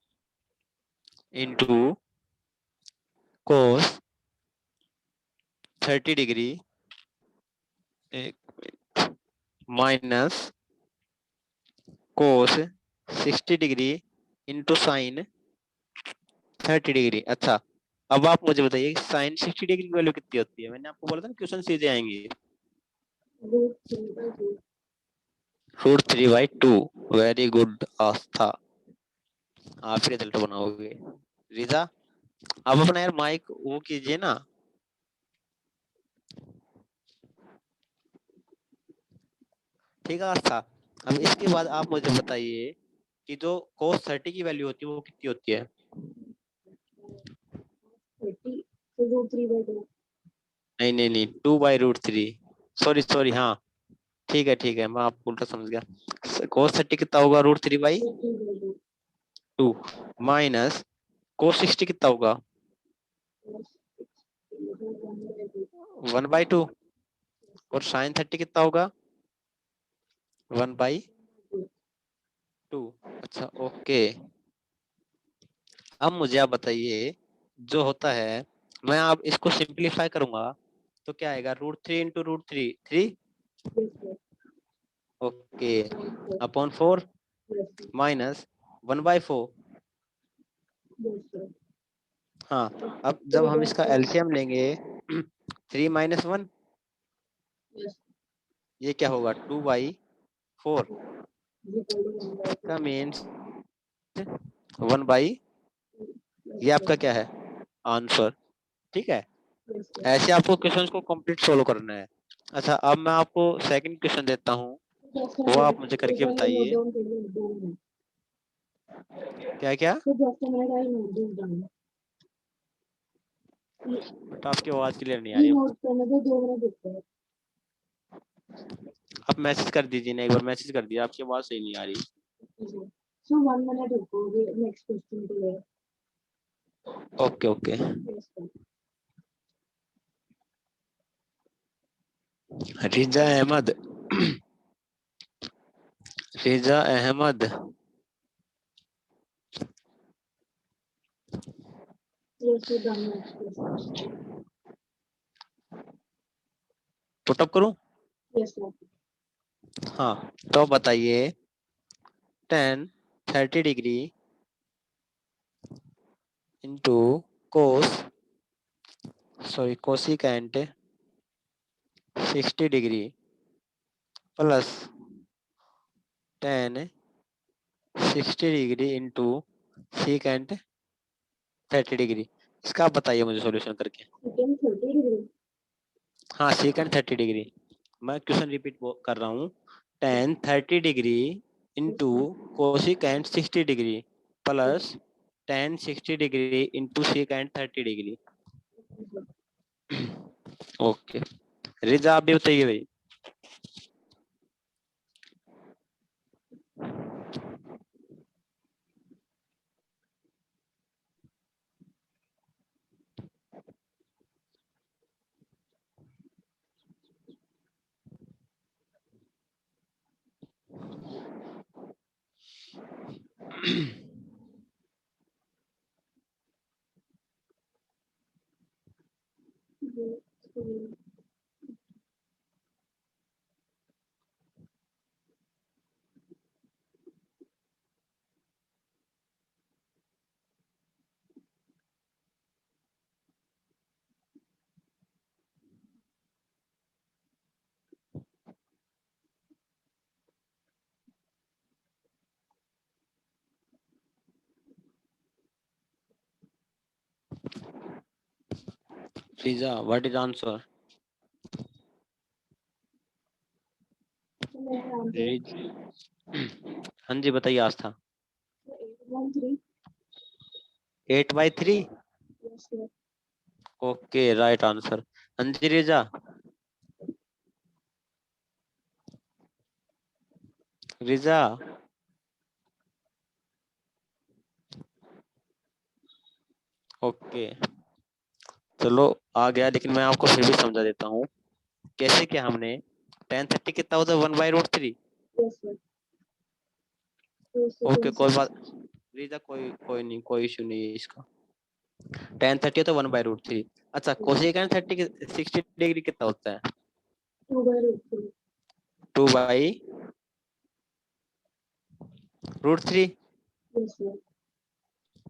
Speaker 1: into cos 30 degree minus cos 60 degree into sine 30 degree. अच्छा, अब आप मुझे बताइए साइन 60 डिग्री की वैल्यू कितनी होती है? मैंने आपको बोला था ना क्वेश्चन सीधे आएंगे। √3/2। वेरी गुड आस्था, आप रिजल्ट बनाओगे। रिजा, आप अपना यार माइक वो कीजिए ना। ठीक है आस्था। अब इसके बाद आप मुझे बताइए कि जो cos 30 की वैल्यू होती है वो कितनी होती है?
Speaker 2: 30 तो √3/2।
Speaker 1: नहीं नहीं नहीं, 2/√3। सॉरी सॉरी, हाँ ठीक है, मैं आपको उल्टा समझ गया। cos 30 कितना होगा? √3/2 माइनस cos 60 कितना होगा? 1/2। और sin 30 कितना होगा? 1/2। अच्छा ओके, अब मुझे आप बताइए, जो होता है, मैं आप इसको सिंप्लीफाई करूंगा तो क्या आएगा? √3 इंटू √3 3। Okay, upon 4 minus 1/4। हाँ, अब जब हम इसका एलसीएम लेंगे 3 - 1, ये क्या होगा? 2/4। इसका मीन्स 1/, ये आपका क्या है? आंसर। ठीक है, ऐसे आपको क्वेश्चंस को कंप्लीट सोल्व करना है। अच्छा, अब मैं आपको सेकंड क्वेश्चन देता हूँ, वो आप मुझे करके बताइए। क्या क्या? बट आपकी आवाज क्लियर नहीं आ रही। आप मैसेज कर दीजिए ना, एक बार मैसेज कर दिया, आपकी आवाज सही नहीं आ रही।
Speaker 2: So 1 minute रुको, next question के लिए।
Speaker 1: Okay okay,
Speaker 2: Yes, sir.
Speaker 1: Reza Ahmed Reza Ahmed. Put up करूं? हाँ, तो बताइए 10 30 degree into cosecant 60 degree plus 10 60 degree into secant 30 degree. इसका आप बताइए मुझे सॉल्यूशन करके। हाँ, सीकेंट 30 डिग्री। मैं क्वेश्चन रिपीट कर रहा हूँ। 10 30 degree into cosecant 60 degree plus 10 60 degree into secant 30 degree. Okay, Reza आप भी बताइए भाई। रिजा व्हाट इज आंसर? हाँ जी बताइए आस्था। 8/3। Okay, right answer. हाँ जी रिजा। रिजा ओके, चलो आ गया, लेकिन मैं आपको फिर भी समझा देता हूँ कैसे क्या हमने 10 30 कितना होता है 1/√3। ओके कोई बात रिजा, कोई कोई नहीं, कोई इशू नहीं है इसका। 10 30 तो 1/√3। अच्छा, कोसेकेंड 60 डिग्री कितना होता है? 2/√3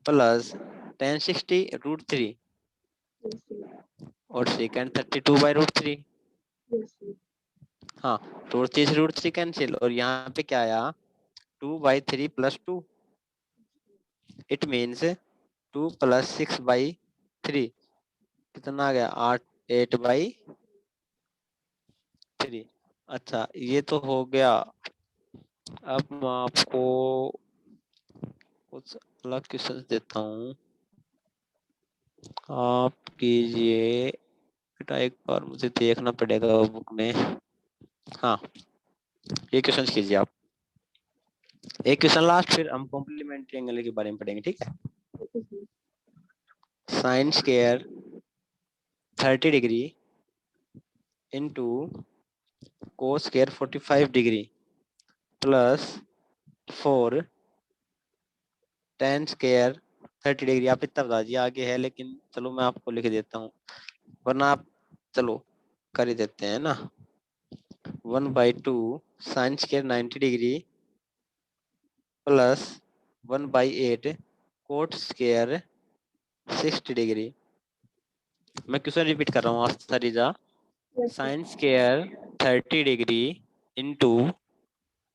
Speaker 1: प्लस 10 60√3 और सेकेंड 32/√3। हाँ, √3 से √3 कैंसिल और यहाँ पे क्या आया 2/3 प्लस 2। इट मीन्स 2 प्लस 6/3 कितना आ गया 8/3। अच्छा, ये तो हो गया। अब मैं आपको कुछ अलग क्वेश्चन देता हूँ, आप कीजिए। बेटा एक बार मुझे देखना पड़ेगा बुक में। हाँ, ये क्वेश्चन कीजिए आप। एक क्वेश्चन लास्ट, फिर हम कॉम्प्लीमेंट्री एंगल के बारे में पढ़ेंगे, ठीक है? Sign square 30 degree into cos square 45 degree plus 4 tan square 30 degree. आप इतना बता दीजिए, आगे है लेकिन चलो मैं आपको लिख देता हूँ, वरना आप चलो कर ही देते हैं ना। 1/2 sine square 90 degree plus 1/8 cot square 60 degree. मैं क्वेश्चन रिपीट कर रहा हूँ Astha Reza. Sine square 30 degree into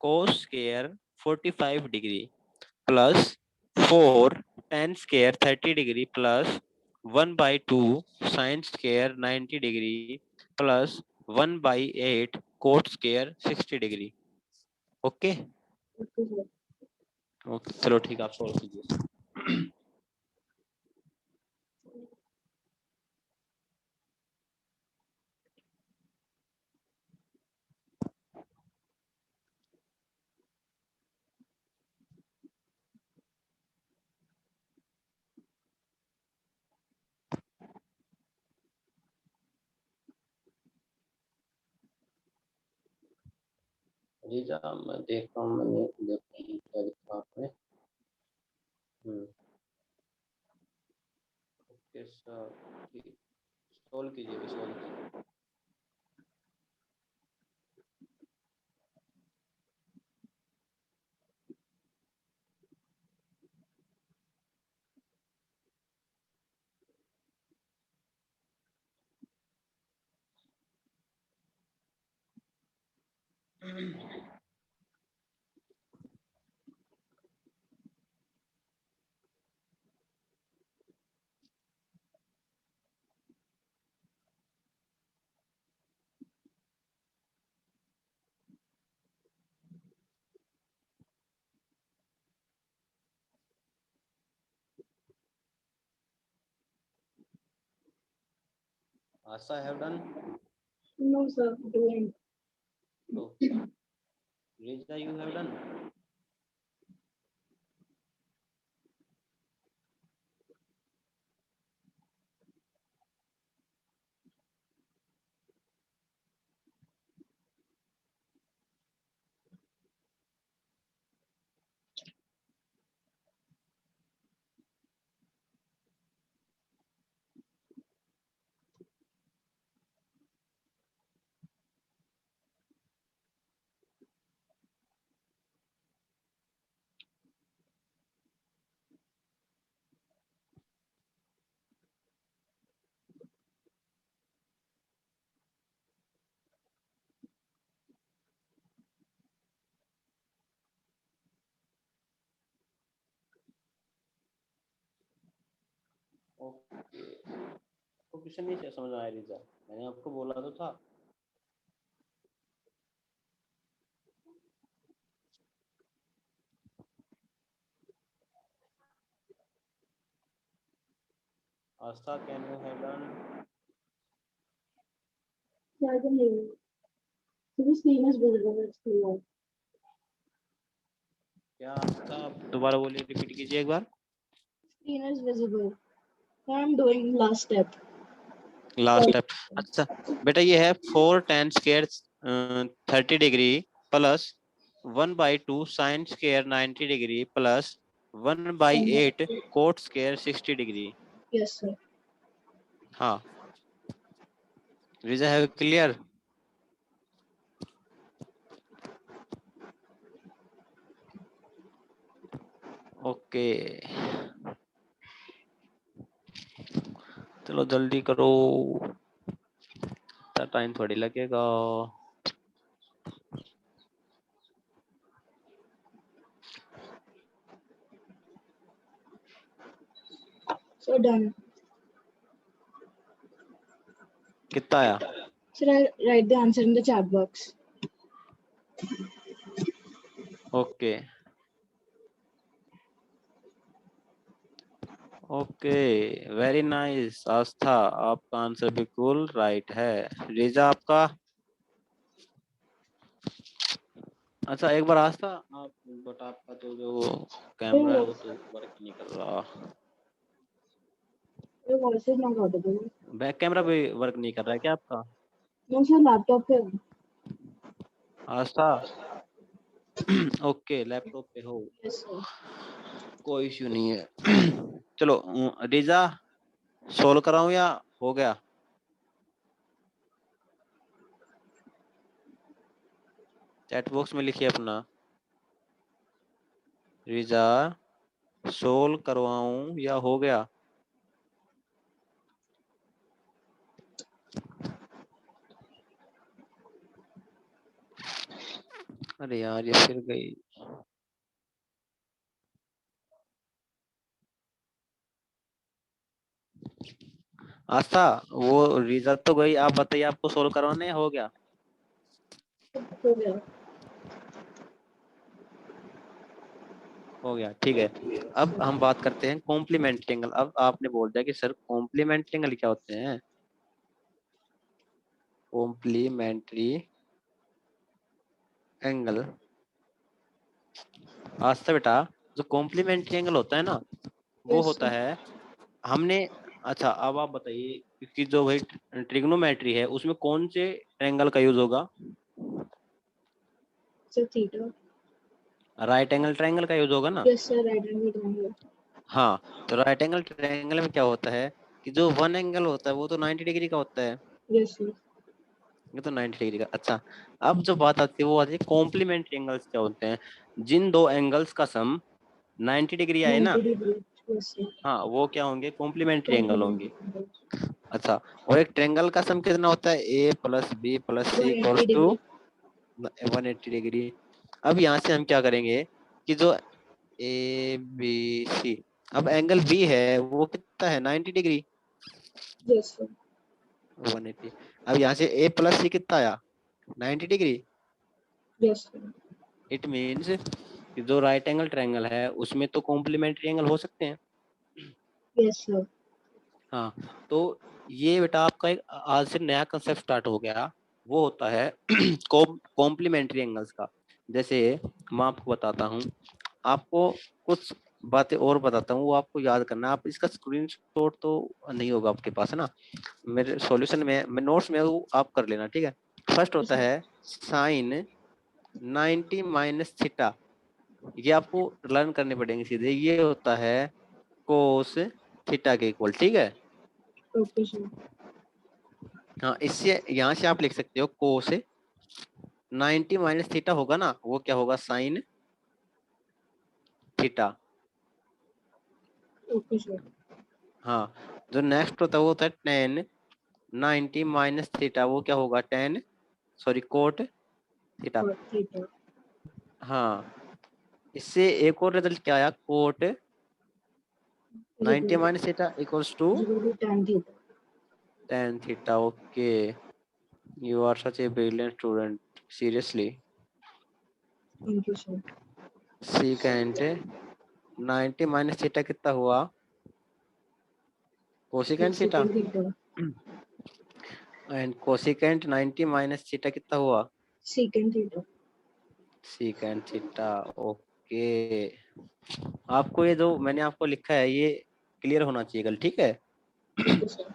Speaker 1: cos square 45 degree plus 4 tan square 30 degree plus 1/2 sine square 90 degree plus 1/8 cot square 60 degree. Okay okay, चलो ठीक है, आप सॉल्व कीजिए। Reeza मैं देख रहा हूँ, मैंने देखा क्या लिखा आपने। ओके सर, सॉल्व कीजिए, सॉल्व कीजिए। Asa have done?
Speaker 3: No, sir. Doing.
Speaker 1: Oh, Reza, you have done? Okay, तो क्वेश्चन नहीं समझ आया रिजा, मैंने आपको बोला तो था। Astha, can you have done?
Speaker 3: Yeah, I can hear you. So the screen is visible. It's clear.
Speaker 1: क्या आस्था, आप दोबारा बोलिए, रिपीट कीजिए एक बार।
Speaker 3: Screen is visible. I'm doing last step.
Speaker 1: Last step, अच्छा बेटा ये है 4 tan square 30 degree plus 1/2 sin square 90 degree plus 1/8 cot square 60 degree.
Speaker 3: Yes, sir.
Speaker 1: हाँ, रिजा है क्लियर? ओके, चलो जल्दी करो, टाइम थोड़ी लगेगा।
Speaker 3: So done.
Speaker 1: कितना आया?
Speaker 3: Should I write the answer in the chat box?
Speaker 1: Okay okay, very nice Astha, आपका आंसर बिल्कुल राइट है। रिजा आपका? अच्छा एक बार आस्था आप, बट आपका तो जो कैमरा है वो तो वर्क नहीं कर रहा,
Speaker 3: Your voice is not audible.
Speaker 1: Back camera भी वर्क नहीं कर रहा है क्या आपका?
Speaker 3: No, sir. Laptop पे.
Speaker 1: आस्था ओके, लैपटॉप पे हो,
Speaker 3: Yes, sir.
Speaker 1: कोई इश्यू नहीं है। चलो रिजा, सोल्व कराऊं या हो गया? चैट बॉक्स में लिखिए अपना, रिजा सोल्व करवाऊं या हो गया? अरे यार ये फिर गई। आस्था वो रिजा तो गई, आप बताइए आपको सोल्व करवाने हो गया?
Speaker 3: हो गया।
Speaker 1: हो गया, ठीक है। अब हम बात करते हैं कॉम्प्लीमेंट्री एंगल। अब आपने बोल दिया कि सर कॉम्प्लीमेंट्री एंगल क्या होते हैं? कॉम्प्लीमेंट्री एंगल, आस्था बेटा, जो कॉम्प्लीमेंट्री एंगल होता है ना, वो
Speaker 3: Yes,
Speaker 1: होता
Speaker 3: sir.
Speaker 1: है हमने, अच्छा अब आप बताइए कि जो भाई ट्रिग्नोमेट्री है उसमें कौन से एंगल का यूज होगा?
Speaker 3: Sir, theta.
Speaker 1: Right angle triangle का यूज होगा ना।
Speaker 3: Yes, sir. Right angle triangle.
Speaker 1: हाँ, तो राइट एंगल ट्रायंगल में क्या होता है कि जो वन एंगल होता है वो तो 90 डिग्री का होता है,
Speaker 3: Yes, sir.
Speaker 1: ये तो 90 डिग्री का। अच्छा, अब जो बात आती है वो आती है कॉम्प्लीमेंट्री एंगल्स क्या होते हैं। जिन दो एंगल्स का सम 90 डिग्री आए ना,
Speaker 3: 90 degree. Yes, sir.
Speaker 1: हाँ वो क्या होंगे, कॉम्प्लीमेंट्री एंगल होंगे।
Speaker 3: Complementary angles.
Speaker 1: अच्छा, और एक ट्रायंगल का सम कितना होता है, a plus b plus c
Speaker 3: 180
Speaker 1: equals to
Speaker 3: degree.
Speaker 1: 180 degree. अब यहाँ से हम क्या करेंगे कि जो ए बी सी, अब एंगल बी है वो कितना है, 90 डिग्री,
Speaker 3: Yes, sir.
Speaker 1: 180। अब यहाँ से ए प्लस सी कितना आया, 90 degree.
Speaker 3: Yes, sir.
Speaker 1: It means कि जो राइट एंगल ट्रायंगल है उसमें तो कॉम्प्लीमेंट्री एंगल हो सकते हैं।
Speaker 3: Yes, sir.
Speaker 1: हाँ, तो ये बेटा आपका एक आज से नया कंसेप्ट स्टार्ट हो गया, वो होता है कॉम्प्लीमेंट्री एंगल्स का। जैसे मैं आपको बताता हूँ, आपको कुछ बातें और बताता हूँ, वो आपको याद करना है। आप इसका स्क्रीनशॉट तो नहीं होगा आपके पास, है ना, मेरे सॉल्यूशन में, मैं नोट्स में वो आप कर लेना, ठीक है। फर्स्ट होता है साइन 90 माइनस थीटा, ये आपको लर्न करने पड़ेंगे सीधे। ये होता है कोस थीटा के इक्वल, ठीक है।
Speaker 3: Okay, sir.
Speaker 1: हाँ, इससे यहाँ से आप लिख सकते हो कोस 90 माइनस थीटा होगा ना, वो क्या होगा, साइन थीटा।
Speaker 3: Okay, sir.
Speaker 1: हाँ, जो नेक्स्ट होता है वो होता है टेन 90 माइनस थीटा, वो क्या होगा, tan, sorry cot theta.
Speaker 3: Cot theta.
Speaker 1: हाँ, इससे एक और रिजल्ट क्या आया, cot
Speaker 3: Is
Speaker 1: 90
Speaker 3: equal
Speaker 1: minus theta equals to
Speaker 3: to tan theta.
Speaker 1: tan theta. Okay, you are such a brilliant student, seriously.
Speaker 3: Thank you, sir.
Speaker 1: Secant 90 minus theta कितना हुआ, cosecant theta.
Speaker 3: Secant theta.
Speaker 1: And cosecant 90 minus theta कितना हुआ,
Speaker 3: Secant theta.
Speaker 1: Secant theta. Okay, आपको ये जो मैंने आपको लिखा है ये क्लियर होना चाहिए कल, ठीक है।
Speaker 3: Okay, sir.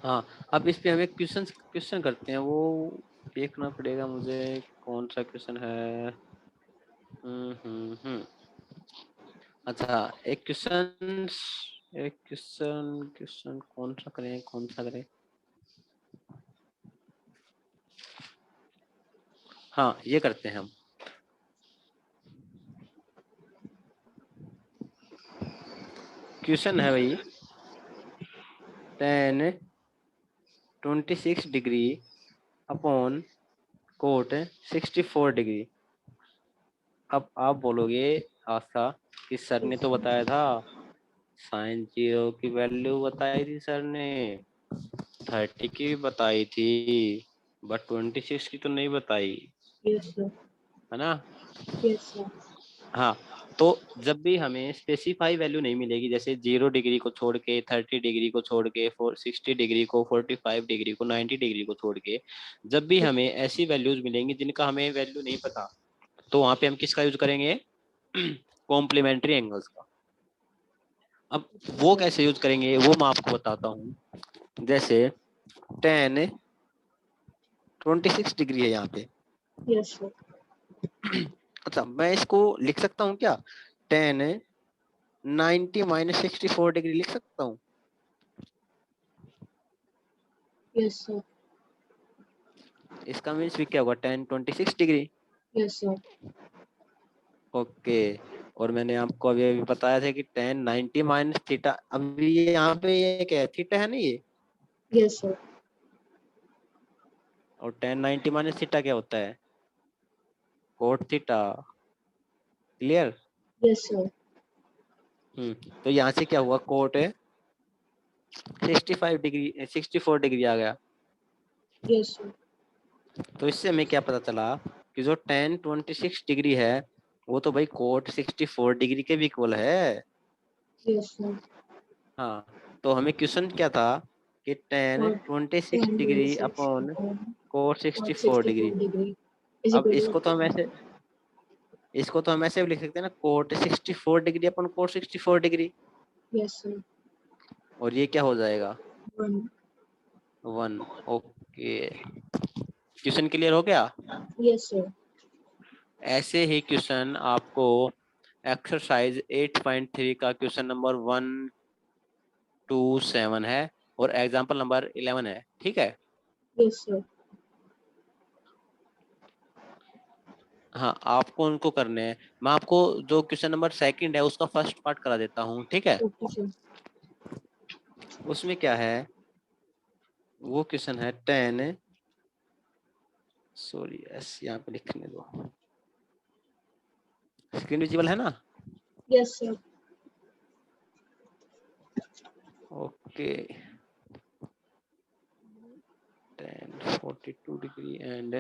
Speaker 1: हाँ, अब इस पे हमें क्वेश्चन करते हैं, वो देखना पड़ेगा मुझे कौन सा क्वेश्चन है। अच्छा, एक क्वेश्चन कौन सा करें। हाँ, ये करते हैं हम। क्वेश्चन है भाई, tan 26 degree upon cot 64 degree. अब आप बोलोगे आशा कि सर ने तो बताया था, साइन 0 की वैल्यू बताई थी सर ने, 30 की भी बताई थी, बट 26 की तो नहीं बताई,
Speaker 3: Yes, sir.
Speaker 1: है ना।
Speaker 3: Yes, sir.
Speaker 1: हाँ, तो जब भी हमें स्पेसिफाई वैल्यू नहीं मिलेगी, जैसे 0 डिग्री को छोड़ के, 30 डिग्री को छोड़ के, 60 डिग्री को, 45 डिग्री को, 90 डिग्री को छोड़ के, जब भी हमें ऐसी वैल्यूज मिलेंगी जिनका हमें वैल्यू नहीं पता, तो वहां पे हम किसका यूज करेंगे, कॉम्प्लीमेंट्री एंगल्स का। अब वो कैसे यूज करेंगे वो मैं आपको बताता हूँ। जैसे tan 26 डिग्री है यहाँ पे।
Speaker 3: Yes, sir.
Speaker 1: अच्छा, मैं इसको लिख सकता हूँ क्या, tan 90 माइनस 64 डिग्री लिख सकता हूँ।
Speaker 3: Yes, sir.
Speaker 1: इसका मीन्स भी क्या होगा, tan 26 degree.
Speaker 3: Yes, sir.
Speaker 1: Okay, और मैंने आपको अभी बताया था कि tan 90 माइनस थीटा, अभी ये यहाँ पे ये क्या है, थीटा है ना ये,
Speaker 3: Yes, sir.
Speaker 1: और tan 90 माइनस थीटा क्या होता है, cot theta. Clear.
Speaker 3: Yes, sir.
Speaker 1: तो यहाँ से क्या हुआ, कोट 65 डिग्री 64 डिग्री आ गया।
Speaker 3: Yes, sir.
Speaker 1: तो इससे हमें क्या पता चला कि जो tan 26 डिग्री है वो तो भाई कोट 64 डिग्री के भी इक्वल है।
Speaker 3: Yes, sir.
Speaker 1: हाँ, तो हमें क्वेश्चन क्या था कि tan
Speaker 3: Cot
Speaker 1: 26
Speaker 3: tan
Speaker 1: degree
Speaker 3: 26
Speaker 1: upon
Speaker 3: upon
Speaker 1: cot
Speaker 3: cot
Speaker 1: 64 degree.
Speaker 3: 64 degree is
Speaker 1: अब
Speaker 3: equal
Speaker 1: इसको तो हम ऐसे भी लिख सकते हैं ना, cot 64 degree upon cot 64 degree,
Speaker 3: Yes, sir.
Speaker 1: और ये क्या हो जाएगा,
Speaker 3: 1.
Speaker 1: 1। ओके, क्वेश्चन क्लियर हो गया।
Speaker 3: Yes, sir.
Speaker 1: ऐसे ही क्वेश्चन आपको एक्सरसाइज 8.3 का क्वेश्चन नंबर 127 है और एग्जाम्पल नंबर 11 है, ठीक है।
Speaker 3: Yes, sir.
Speaker 1: हाँ, आपको उनको करने हैं। मैं आपको जो क्वेश्चन नंबर सेकंड है उसका फर्स्ट पार्ट करा देता हूँ, ठीक है।
Speaker 3: Okay, sir.
Speaker 1: उसमें क्या है, वो क्वेश्चन है 10, सॉरी यस, यहाँ पे लिखने दो, स्क्रीन विजिबल है ना?
Speaker 3: Yes, sir.
Speaker 1: Okay, 1042 degree and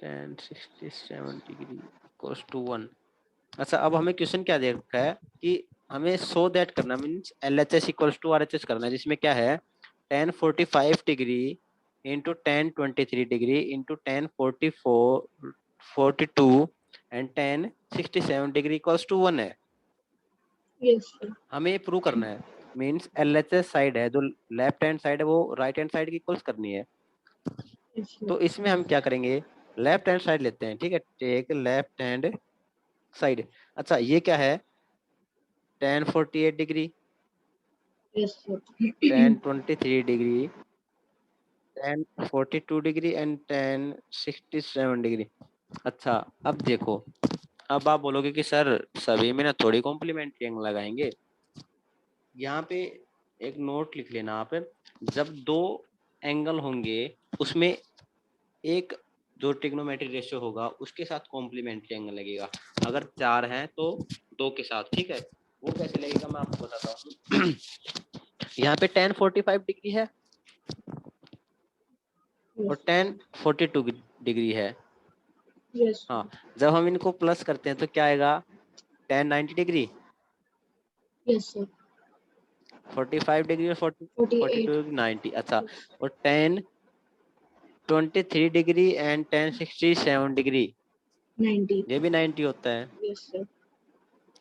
Speaker 1: 1067 degree equals to 1। अच्छा, अब हमें क्वेश्चन क्या दे रखा है कि हमें सो दैट करना, means LHS equals to RHS करना है, जिसमें क्या है 1045 degree into 1023 degree into 1042 and 1067 degree equals to 1 है।
Speaker 3: Yes, sir.
Speaker 1: हमें ये प्रूव करना है, मीन्स LHS साइड है जो लेफ्ट हैंड साइड है वो राइट हैंड साइड की इक्वल्स करनी है।
Speaker 3: Yes, sir.
Speaker 1: तो इसमें हम क्या करेंगे, लेफ्ट हैंड साइड लेते हैं, ठीक है। Take left hand side. अच्छा, ये क्या है 1048 degree,
Speaker 3: Yes, sir.
Speaker 1: 1023 degree, 1042 degree and 1067 degree. अच्छा, अब देखो, अब आप बोलोगे कि सर सभी में ना थोड़ी कॉम्प्लीमेंट्री एंगल लगाएंगे। यहाँ पे एक नोट लिख लेना आप, जब दो एंगल होंगे उसमें एक जो ट्रिग्नोमेट्रिक रेशियो होगा उसके साथ कॉम्प्लीमेंट्री एंगल लगेगा। अगर 4 हैं तो 2 के साथ, ठीक है। वो कैसे लगेगा मैं आपको बताता हूँ। यहाँ पे 1045 डिग्री है
Speaker 3: Yes.
Speaker 1: और 1042 डिग्री है।
Speaker 3: Yes, sir.
Speaker 1: हाँ, जब हम इनको प्लस करते हैं तो क्या आएगा 1090 डिग्री,
Speaker 3: Yes, sir.
Speaker 1: 45 डिग्री और
Speaker 3: 48.
Speaker 1: 42 90। अच्छा, और 1023 डिग्री एंड 1067 डिग्री
Speaker 3: 90.
Speaker 1: ये भी 90 होता है।
Speaker 3: Yes, sir.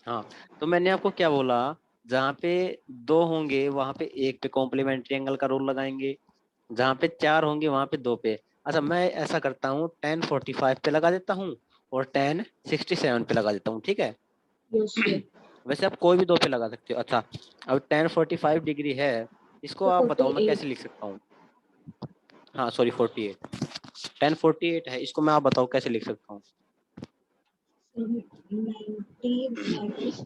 Speaker 1: हाँ, तो मैंने आपको क्या बोला, जहाँ पे 2 होंगे वहां पे 1 पे कॉम्प्लीमेंट्री एंगल का रूल लगाएंगे, जहाँ पे 4 होंगे वहां पे 2 पे। अच्छा, मैं ऐसा करता हूँ 1045 पे लगा देता हूँ और 1067 पे लगा देता हूँ, ठीक है।
Speaker 3: Yes, sir.
Speaker 1: वैसे आप कोई भी 2 पे लगा सकते हो। अच्छा, अब 1045 डिग्री है, इसको
Speaker 3: So
Speaker 1: आप बताओ मैं
Speaker 3: 48.
Speaker 1: कैसे लिख सकता हूँ। हाँ सॉरी 48, 1048 है, इसको मैं आप बताओ कैसे लिख सकता हूँ।
Speaker 3: 90 minus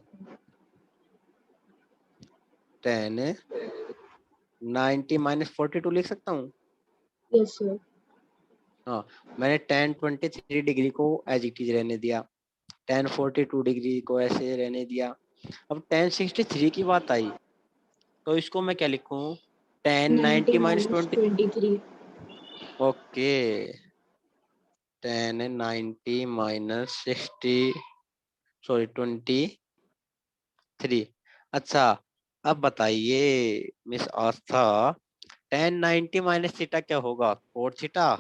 Speaker 1: 1090 माइनस 42 लिख सकता हूँ।
Speaker 3: Yes, sir.
Speaker 1: हाँ, मैंने 1023 डिग्री को एज इट इज रहने दिया, 1042 डिग्री को ऐसे रहने दिया। अब 1063 की बात आई तो इसको मैं क्या लिखूं,
Speaker 3: 90
Speaker 1: 1090 minus
Speaker 3: minus
Speaker 1: 20।
Speaker 3: 23.
Speaker 1: Okay, 1090 minus 60, sorry 23। अच्छा, अब बताइए मिस आस्था, 1090 माइनस थीटा क्या होगा, कोट थीटा।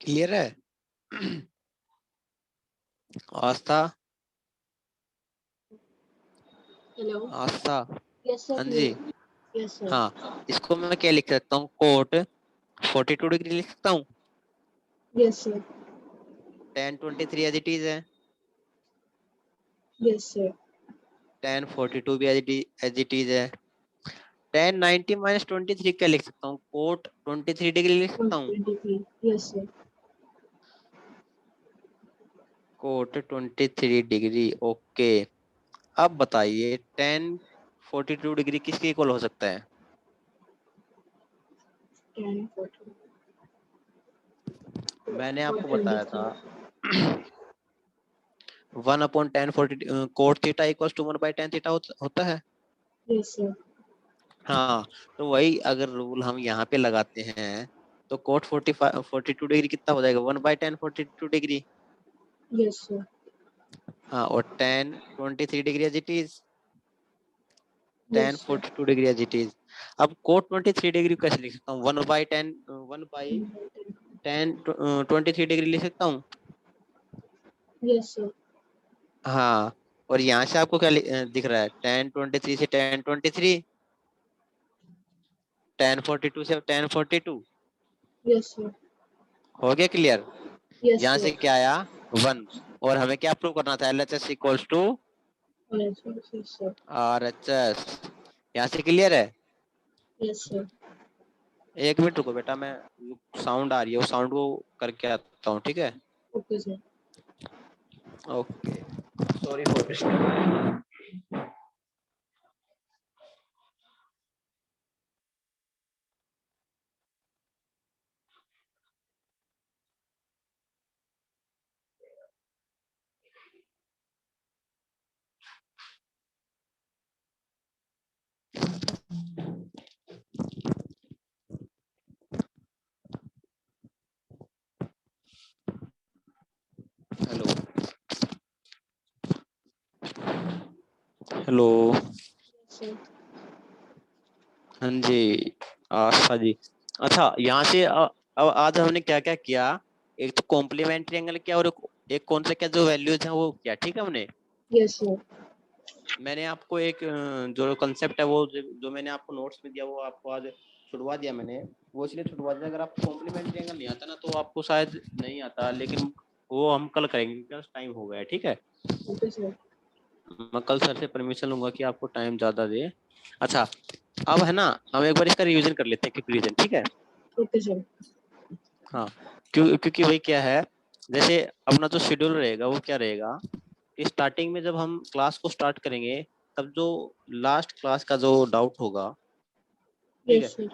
Speaker 1: क्लियर है? आस्था,
Speaker 3: Hello.
Speaker 1: आस्था,
Speaker 3: Yes, sir.
Speaker 1: हाँ जी।
Speaker 3: Clear. Yes, sir.
Speaker 1: हाँ, इसको मैं क्या लिख सकता हूँ, कोट 42 डिग्री लिख सकता हूँ,
Speaker 3: Yes, sir.
Speaker 1: 1023 as it is है,
Speaker 3: Yes, sir.
Speaker 1: 1042 भी एज इट इज है। 1090 माइनस 23 क्या लिख सकता हूँ, कोट 23 डिग्री लिख सकता हूँ,
Speaker 3: 23. Yes, sir.
Speaker 1: Cot 23 degree. Okay, अब बताइए 1042 डिग्री किसके इक्वल हो सकता है।
Speaker 3: 10, 40.
Speaker 1: मैंने आपको बताया
Speaker 3: 23.
Speaker 1: था 1/1040 cot theta equals to 1/10 theta होता है।
Speaker 3: Yes, sir.
Speaker 1: हाँ, तो वही अगर रूल हम यहाँ पे लगाते हैं तो कोट 42 डिग्री कितना हो जाएगा, 1/1042 डिग्री।
Speaker 3: Yes, sir.
Speaker 1: हाँ, और 1023 degree as it is,
Speaker 3: Yes, sir.
Speaker 1: 1042 degree as it is. अब कोट 23 डिग्री कैसे लिख सकता हूँ, 1/10 1/10 23 डिग्री लिख सकता हूँ।
Speaker 3: Yes, sir.
Speaker 1: हाँ, और यहाँ से आपको क्या दिख रहा है, 1023 से 1023, 1042 से 1042।
Speaker 3: Yes, sir.
Speaker 1: हो गया क्लियर?
Speaker 3: Yes,
Speaker 1: यहाँ
Speaker 3: sir.
Speaker 1: से क्या आया 1 और हमें क्या प्रूव करना था LHS equals to
Speaker 3: Yes, sir.
Speaker 1: RHS। यहाँ से क्लियर है?
Speaker 3: Yes, sir.
Speaker 1: एक मिनट रुको बेटा, मैं साउंड आ रही है वो साउंड को करके आता हूँ, ठीक है?
Speaker 3: Okay, sir.
Speaker 1: Okay, sorry for disturb. Hello hello,
Speaker 3: Yes, sir.
Speaker 1: हाँ जी, आशा जी। अच्छा, यहाँ से अब आज हमने क्या क्या किया, एक तो कॉम्प्लीमेंट्री एंगल किया और एक कौन सा क्या जो वैल्यूज है वो किया, ठीक है? हमने
Speaker 3: Yes, sir.
Speaker 1: मैंने आपको एक जो कंसेप्ट है वो जो मैंने आपको नोट्स में दिया वो आपको आज छुड़वा दिया मैंने, वो इसलिए छुड़वा दिया, अगर आपको कॉम्प्लीमेंट्री एंगल नहीं आता ना तो आपको शायद नहीं आता, लेकिन वो हम कल करेंगे क्योंकि टाइम हो गया है, ठीक है?
Speaker 3: Okay, sir.
Speaker 1: मैं कल सर से परमिशन लूंगा कि आपको टाइम ज्यादा दे। अच्छा, अब है ना, हम एक बार इसका रिवीजन कर लेते हैं, क्विक रिवीजन, ठीक है?
Speaker 3: Okay, sir.
Speaker 1: हाँ, क्योंकि वही क्या है, जैसे अपना जो शेड्यूल रहेगा वो क्या रहेगा, स्टार्टिंग में जब हम क्लास को स्टार्ट करेंगे तब जो लास्ट क्लास का जो डाउट होगा, ठीक है,
Speaker 3: Yes, sir.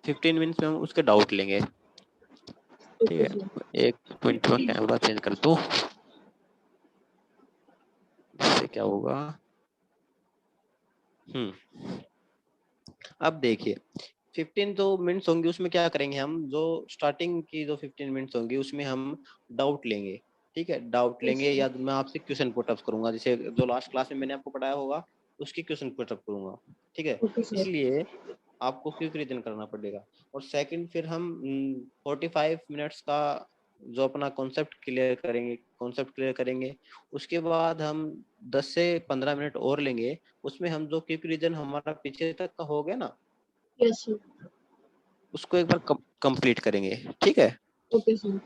Speaker 1: 15 मिनट्स में हम उसके डाउट लेंगे, ठीक
Speaker 3: Okay,
Speaker 1: है?
Speaker 3: sir.
Speaker 1: एक मिनट में कैमरा चेंज कर दूं, इससे क्या होगा। अब देखिए 15 जो मिनट्स होंगे उसमें क्या करेंगे हम, जो स्टार्टिंग की जो 15 मिनट्स होंगी उसमें हम डाउट लेंगे, ठीक है? डाउट
Speaker 3: Yes,
Speaker 1: लेंगे
Speaker 3: sir.
Speaker 1: या मैं आपसे क्वेश्चन पुट अप करूंगा, जैसे जो लास्ट क्लास में मैंने आपको पढ़ाया होगा उसकी क्वेश्चन पुट अप करूंगा, ठीक है?
Speaker 3: Okay, sir.
Speaker 1: इसलिए आपको क्विक रीजन करना पड़ेगा। और सेकंड फिर हम 45 मिनट्स का जो अपना कॉन्सेप्ट क्लियर करेंगे, उसके बाद हम 10 से 15 मिनट और लेंगे, उसमें हम जो क्विक रीजन हमारा पीछे तक का हो गया ना
Speaker 3: Yes, sir.
Speaker 1: उसको एक बार कंप्लीट करेंगे, ठीक है?
Speaker 3: Okay, sir.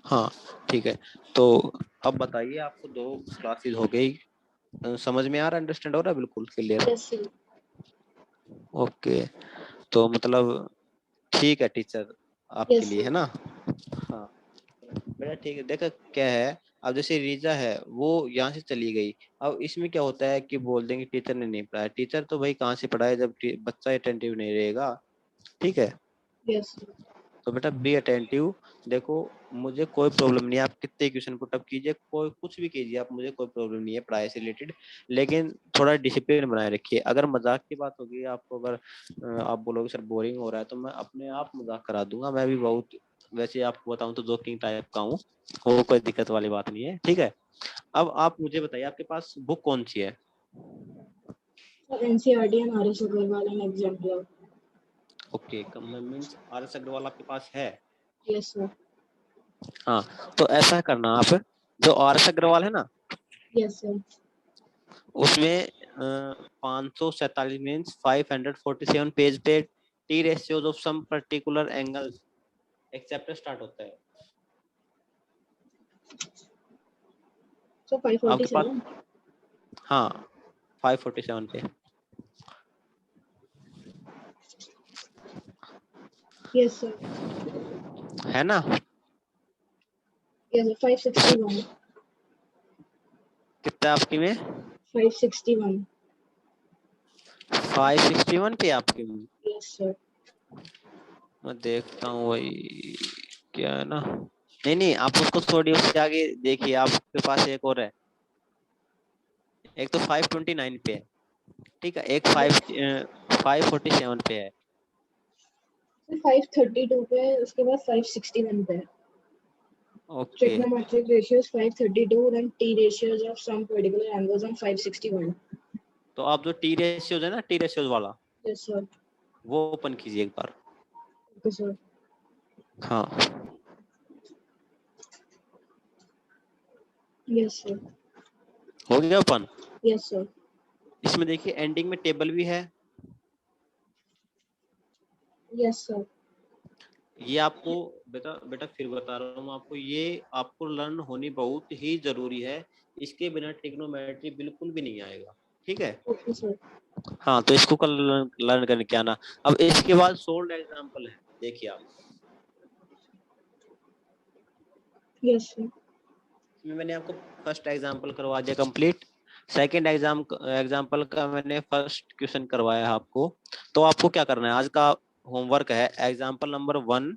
Speaker 1: हाँ, ठीक है। तो अब बताइए, आपको 2 क्लासेस हो गई, समझ में आ रहा है, अंडरस्टैंड हो रहा है, बिल्कुल क्लियर?
Speaker 3: Yes, sir.
Speaker 1: ओके, तो मतलब ठीक है टीचर, आपके
Speaker 3: Yes,
Speaker 1: लिए
Speaker 3: sir.
Speaker 1: है ना? हाँ बेटा, ठीक है। देखो क्या है, अब जैसे रीजा है वो यहाँ से चली गई, अब इसमें क्या होता है कि बोल देंगे टीचर ने नहीं पढ़ाया, टीचर तो भाई कहाँ से पढ़ाए जब बच्चा अटेंटिव नहीं रहेगा, ठीक है?
Speaker 3: Yes, sir.
Speaker 1: तो बेटा बी अटेंटिव, देखो मुझे कोई प्रॉब्लम नहीं है, आप कितने क्वेश्चन पुट अप कीजिए, कोई कुछ भी कीजिए आप, मुझे कोई प्रॉब्लम नहीं है पढ़ाई से रिलेटेड, लेकिन थोड़ा डिसिप्लिन बनाए रखिए। अगर मजाक की बात होगी आपको, अगर आप बोलोगे सर बोरिंग हो रहा है, तो मैं अपने आप मजाक करा दूंगा, मैं भी बहुत, वैसे आपको बताऊं तो जोकिंग टाइप का हूँ, वो कोई दिक्कत वाली बात नहीं है, ठीक है? अब आप मुझे बताइए आपके पास बुक कौन सी है?
Speaker 3: NCERT and RS Agarwal and Exemplar.
Speaker 1: Okay, means RS Agarwal आपके पास है?
Speaker 3: Yes, sir.
Speaker 1: हाँ, तो ऐसा करना आप, जो RS अग्रवाल है ना
Speaker 3: Yes, sir.
Speaker 1: उसमें 547 मीन्स 547 पेज पे T ratios of some particular angles एक चैप्टर स्टार्ट होता है।
Speaker 3: So
Speaker 1: आपके पास
Speaker 3: 547.
Speaker 1: हाँ 547 पे
Speaker 3: Yes, sir.
Speaker 1: है ना?
Speaker 3: Yes, sir. 561.
Speaker 1: कितना आपकी में?
Speaker 3: 561.
Speaker 1: 561 पे आपकी में?
Speaker 3: Yes, sir.
Speaker 1: मैं देखता हूँ वही क्या है ना, नहीं नहीं आप उसको छोड़िए, उससे आगे देखिए, आपके पास एक और है, एक तो 529 पे है, ठीक है, एक 547 पे है।
Speaker 3: 532 पे है, उसके बाद 561 पे है.
Speaker 1: Okay,
Speaker 3: Trigonometric ratios 532 and T ratios of some particular angles on 561.
Speaker 1: तो आप जो टी रेशियोज है ना, टी रेशियोज वाला
Speaker 3: Yes, sir.
Speaker 1: वो ओपन कीजिए एक बार।
Speaker 3: Okay, sir.
Speaker 1: हाँ,
Speaker 3: Yes, sir.
Speaker 1: हो गया ओपन।
Speaker 3: Yes, sir.
Speaker 1: इसमें देखिए एंडिंग में टेबल भी है,
Speaker 3: Yes, sir.
Speaker 1: ये आपको बेटा बेटा फिर बता रहा हूँ आपको, ये आपको लर्न होनी बहुत ही जरूरी है। इसके बिना ट्रिग्नोमेट्री बिल्कुल भी नहीं आएगा, ठीक है।
Speaker 3: Okay sir.
Speaker 1: हाँ, तो इसको कल लर्न करने के आना। अब इसके बाद सोल्ड एग्जांपल है, देखिए आप,
Speaker 3: यस सर।
Speaker 1: इसमें मैंने आपको फर्स्ट एग्जांपल करवा दिया कंप्लीट। सेकंड एग्जांपल का मैंने फर्स्ट क्वेश्चन करवाया है आपको। तो आपको क्या करना है, आज का होमवर्क है एग्जांपल नंबर 1,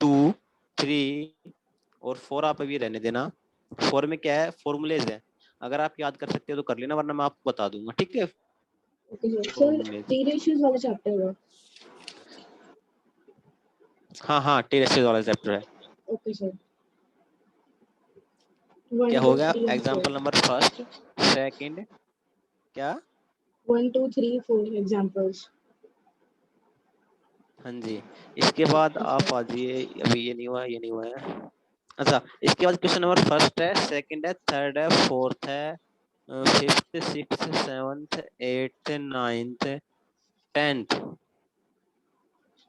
Speaker 1: 2, 3 और 4 आप अभी रहने देना। 4 में क्या है, फॉर्मूलेज है। अगर आप याद कर सकते हो तो कर लेना, वरना मैं आपको बता दूंगा, ठीक है।
Speaker 3: Okay sir. Sir
Speaker 1: formulas,
Speaker 3: T ratios वाला चैप्टर है।
Speaker 1: हाँ टी रेशियोज वाला चैप्टर है।
Speaker 3: Okay sir.
Speaker 1: क्या
Speaker 3: 1
Speaker 1: हो
Speaker 3: 2
Speaker 1: गया,
Speaker 3: 3
Speaker 1: एग्जांपल
Speaker 3: 4।
Speaker 1: नंबर फर्स्ट, सेकंड, क्या,
Speaker 3: 1 2 3 4 एग्जांपल्स।
Speaker 1: हाँ जी। इसके बाद
Speaker 3: ओके
Speaker 1: आप
Speaker 3: सर।
Speaker 1: आ जाइए, अभी ये नहीं हुआ, ये नहीं हुआ है। अच्छा, इसके बाद क्वेश्चन नंबर फर्स्ट है, सेकंड है, थर्ड है, फोर्थ है, fifth, sixth, seventh, eighth, ninth, tenth,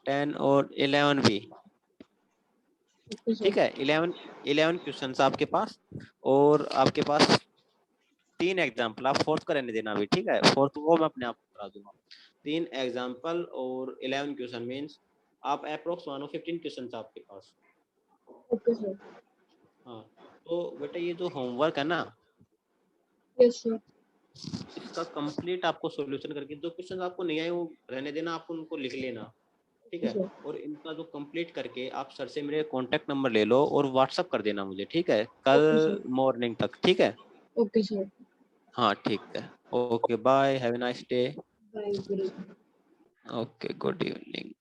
Speaker 1: 10 और 11 भी,
Speaker 3: ओके सर।
Speaker 1: ठीक है। 11 क्वेश्चन आपके पास, और आपके पास 3 एग्जाम्पल। आप फोर्थ का रहने देना अभी, ठीक है, फोर्थ को मैं अपने आप करा दूंगा। 3 एग्जाम्पल और 11 क्वेश्चन मीन्स आप अप्रोक्स मानो 15 क्वेश्चन आपके पास।
Speaker 3: Okay sir.
Speaker 1: हाँ, तो बेटा ये जो होमवर्क है ना,
Speaker 3: यस सर।
Speaker 1: इसका कंप्लीट आपको सॉल्यूशन करके, जो क्वेश्चन आपको नहीं आए वो रहने देना, आप उनको लिख लेना, ठीक
Speaker 3: ओके
Speaker 1: है।
Speaker 3: सर।
Speaker 1: और इनका जो कंप्लीट करके आप सर से मेरे कांटेक्ट नंबर ले लो और व्हाट्सअप कर देना मुझे, ठीक है, कल
Speaker 3: ओके सर।
Speaker 1: मॉर्निंग तक, ठीक है।
Speaker 3: Okay sir.
Speaker 1: हाँ ठीक है, okay bye, have a nice day.
Speaker 3: Bye, good evening.
Speaker 1: Okay, good evening.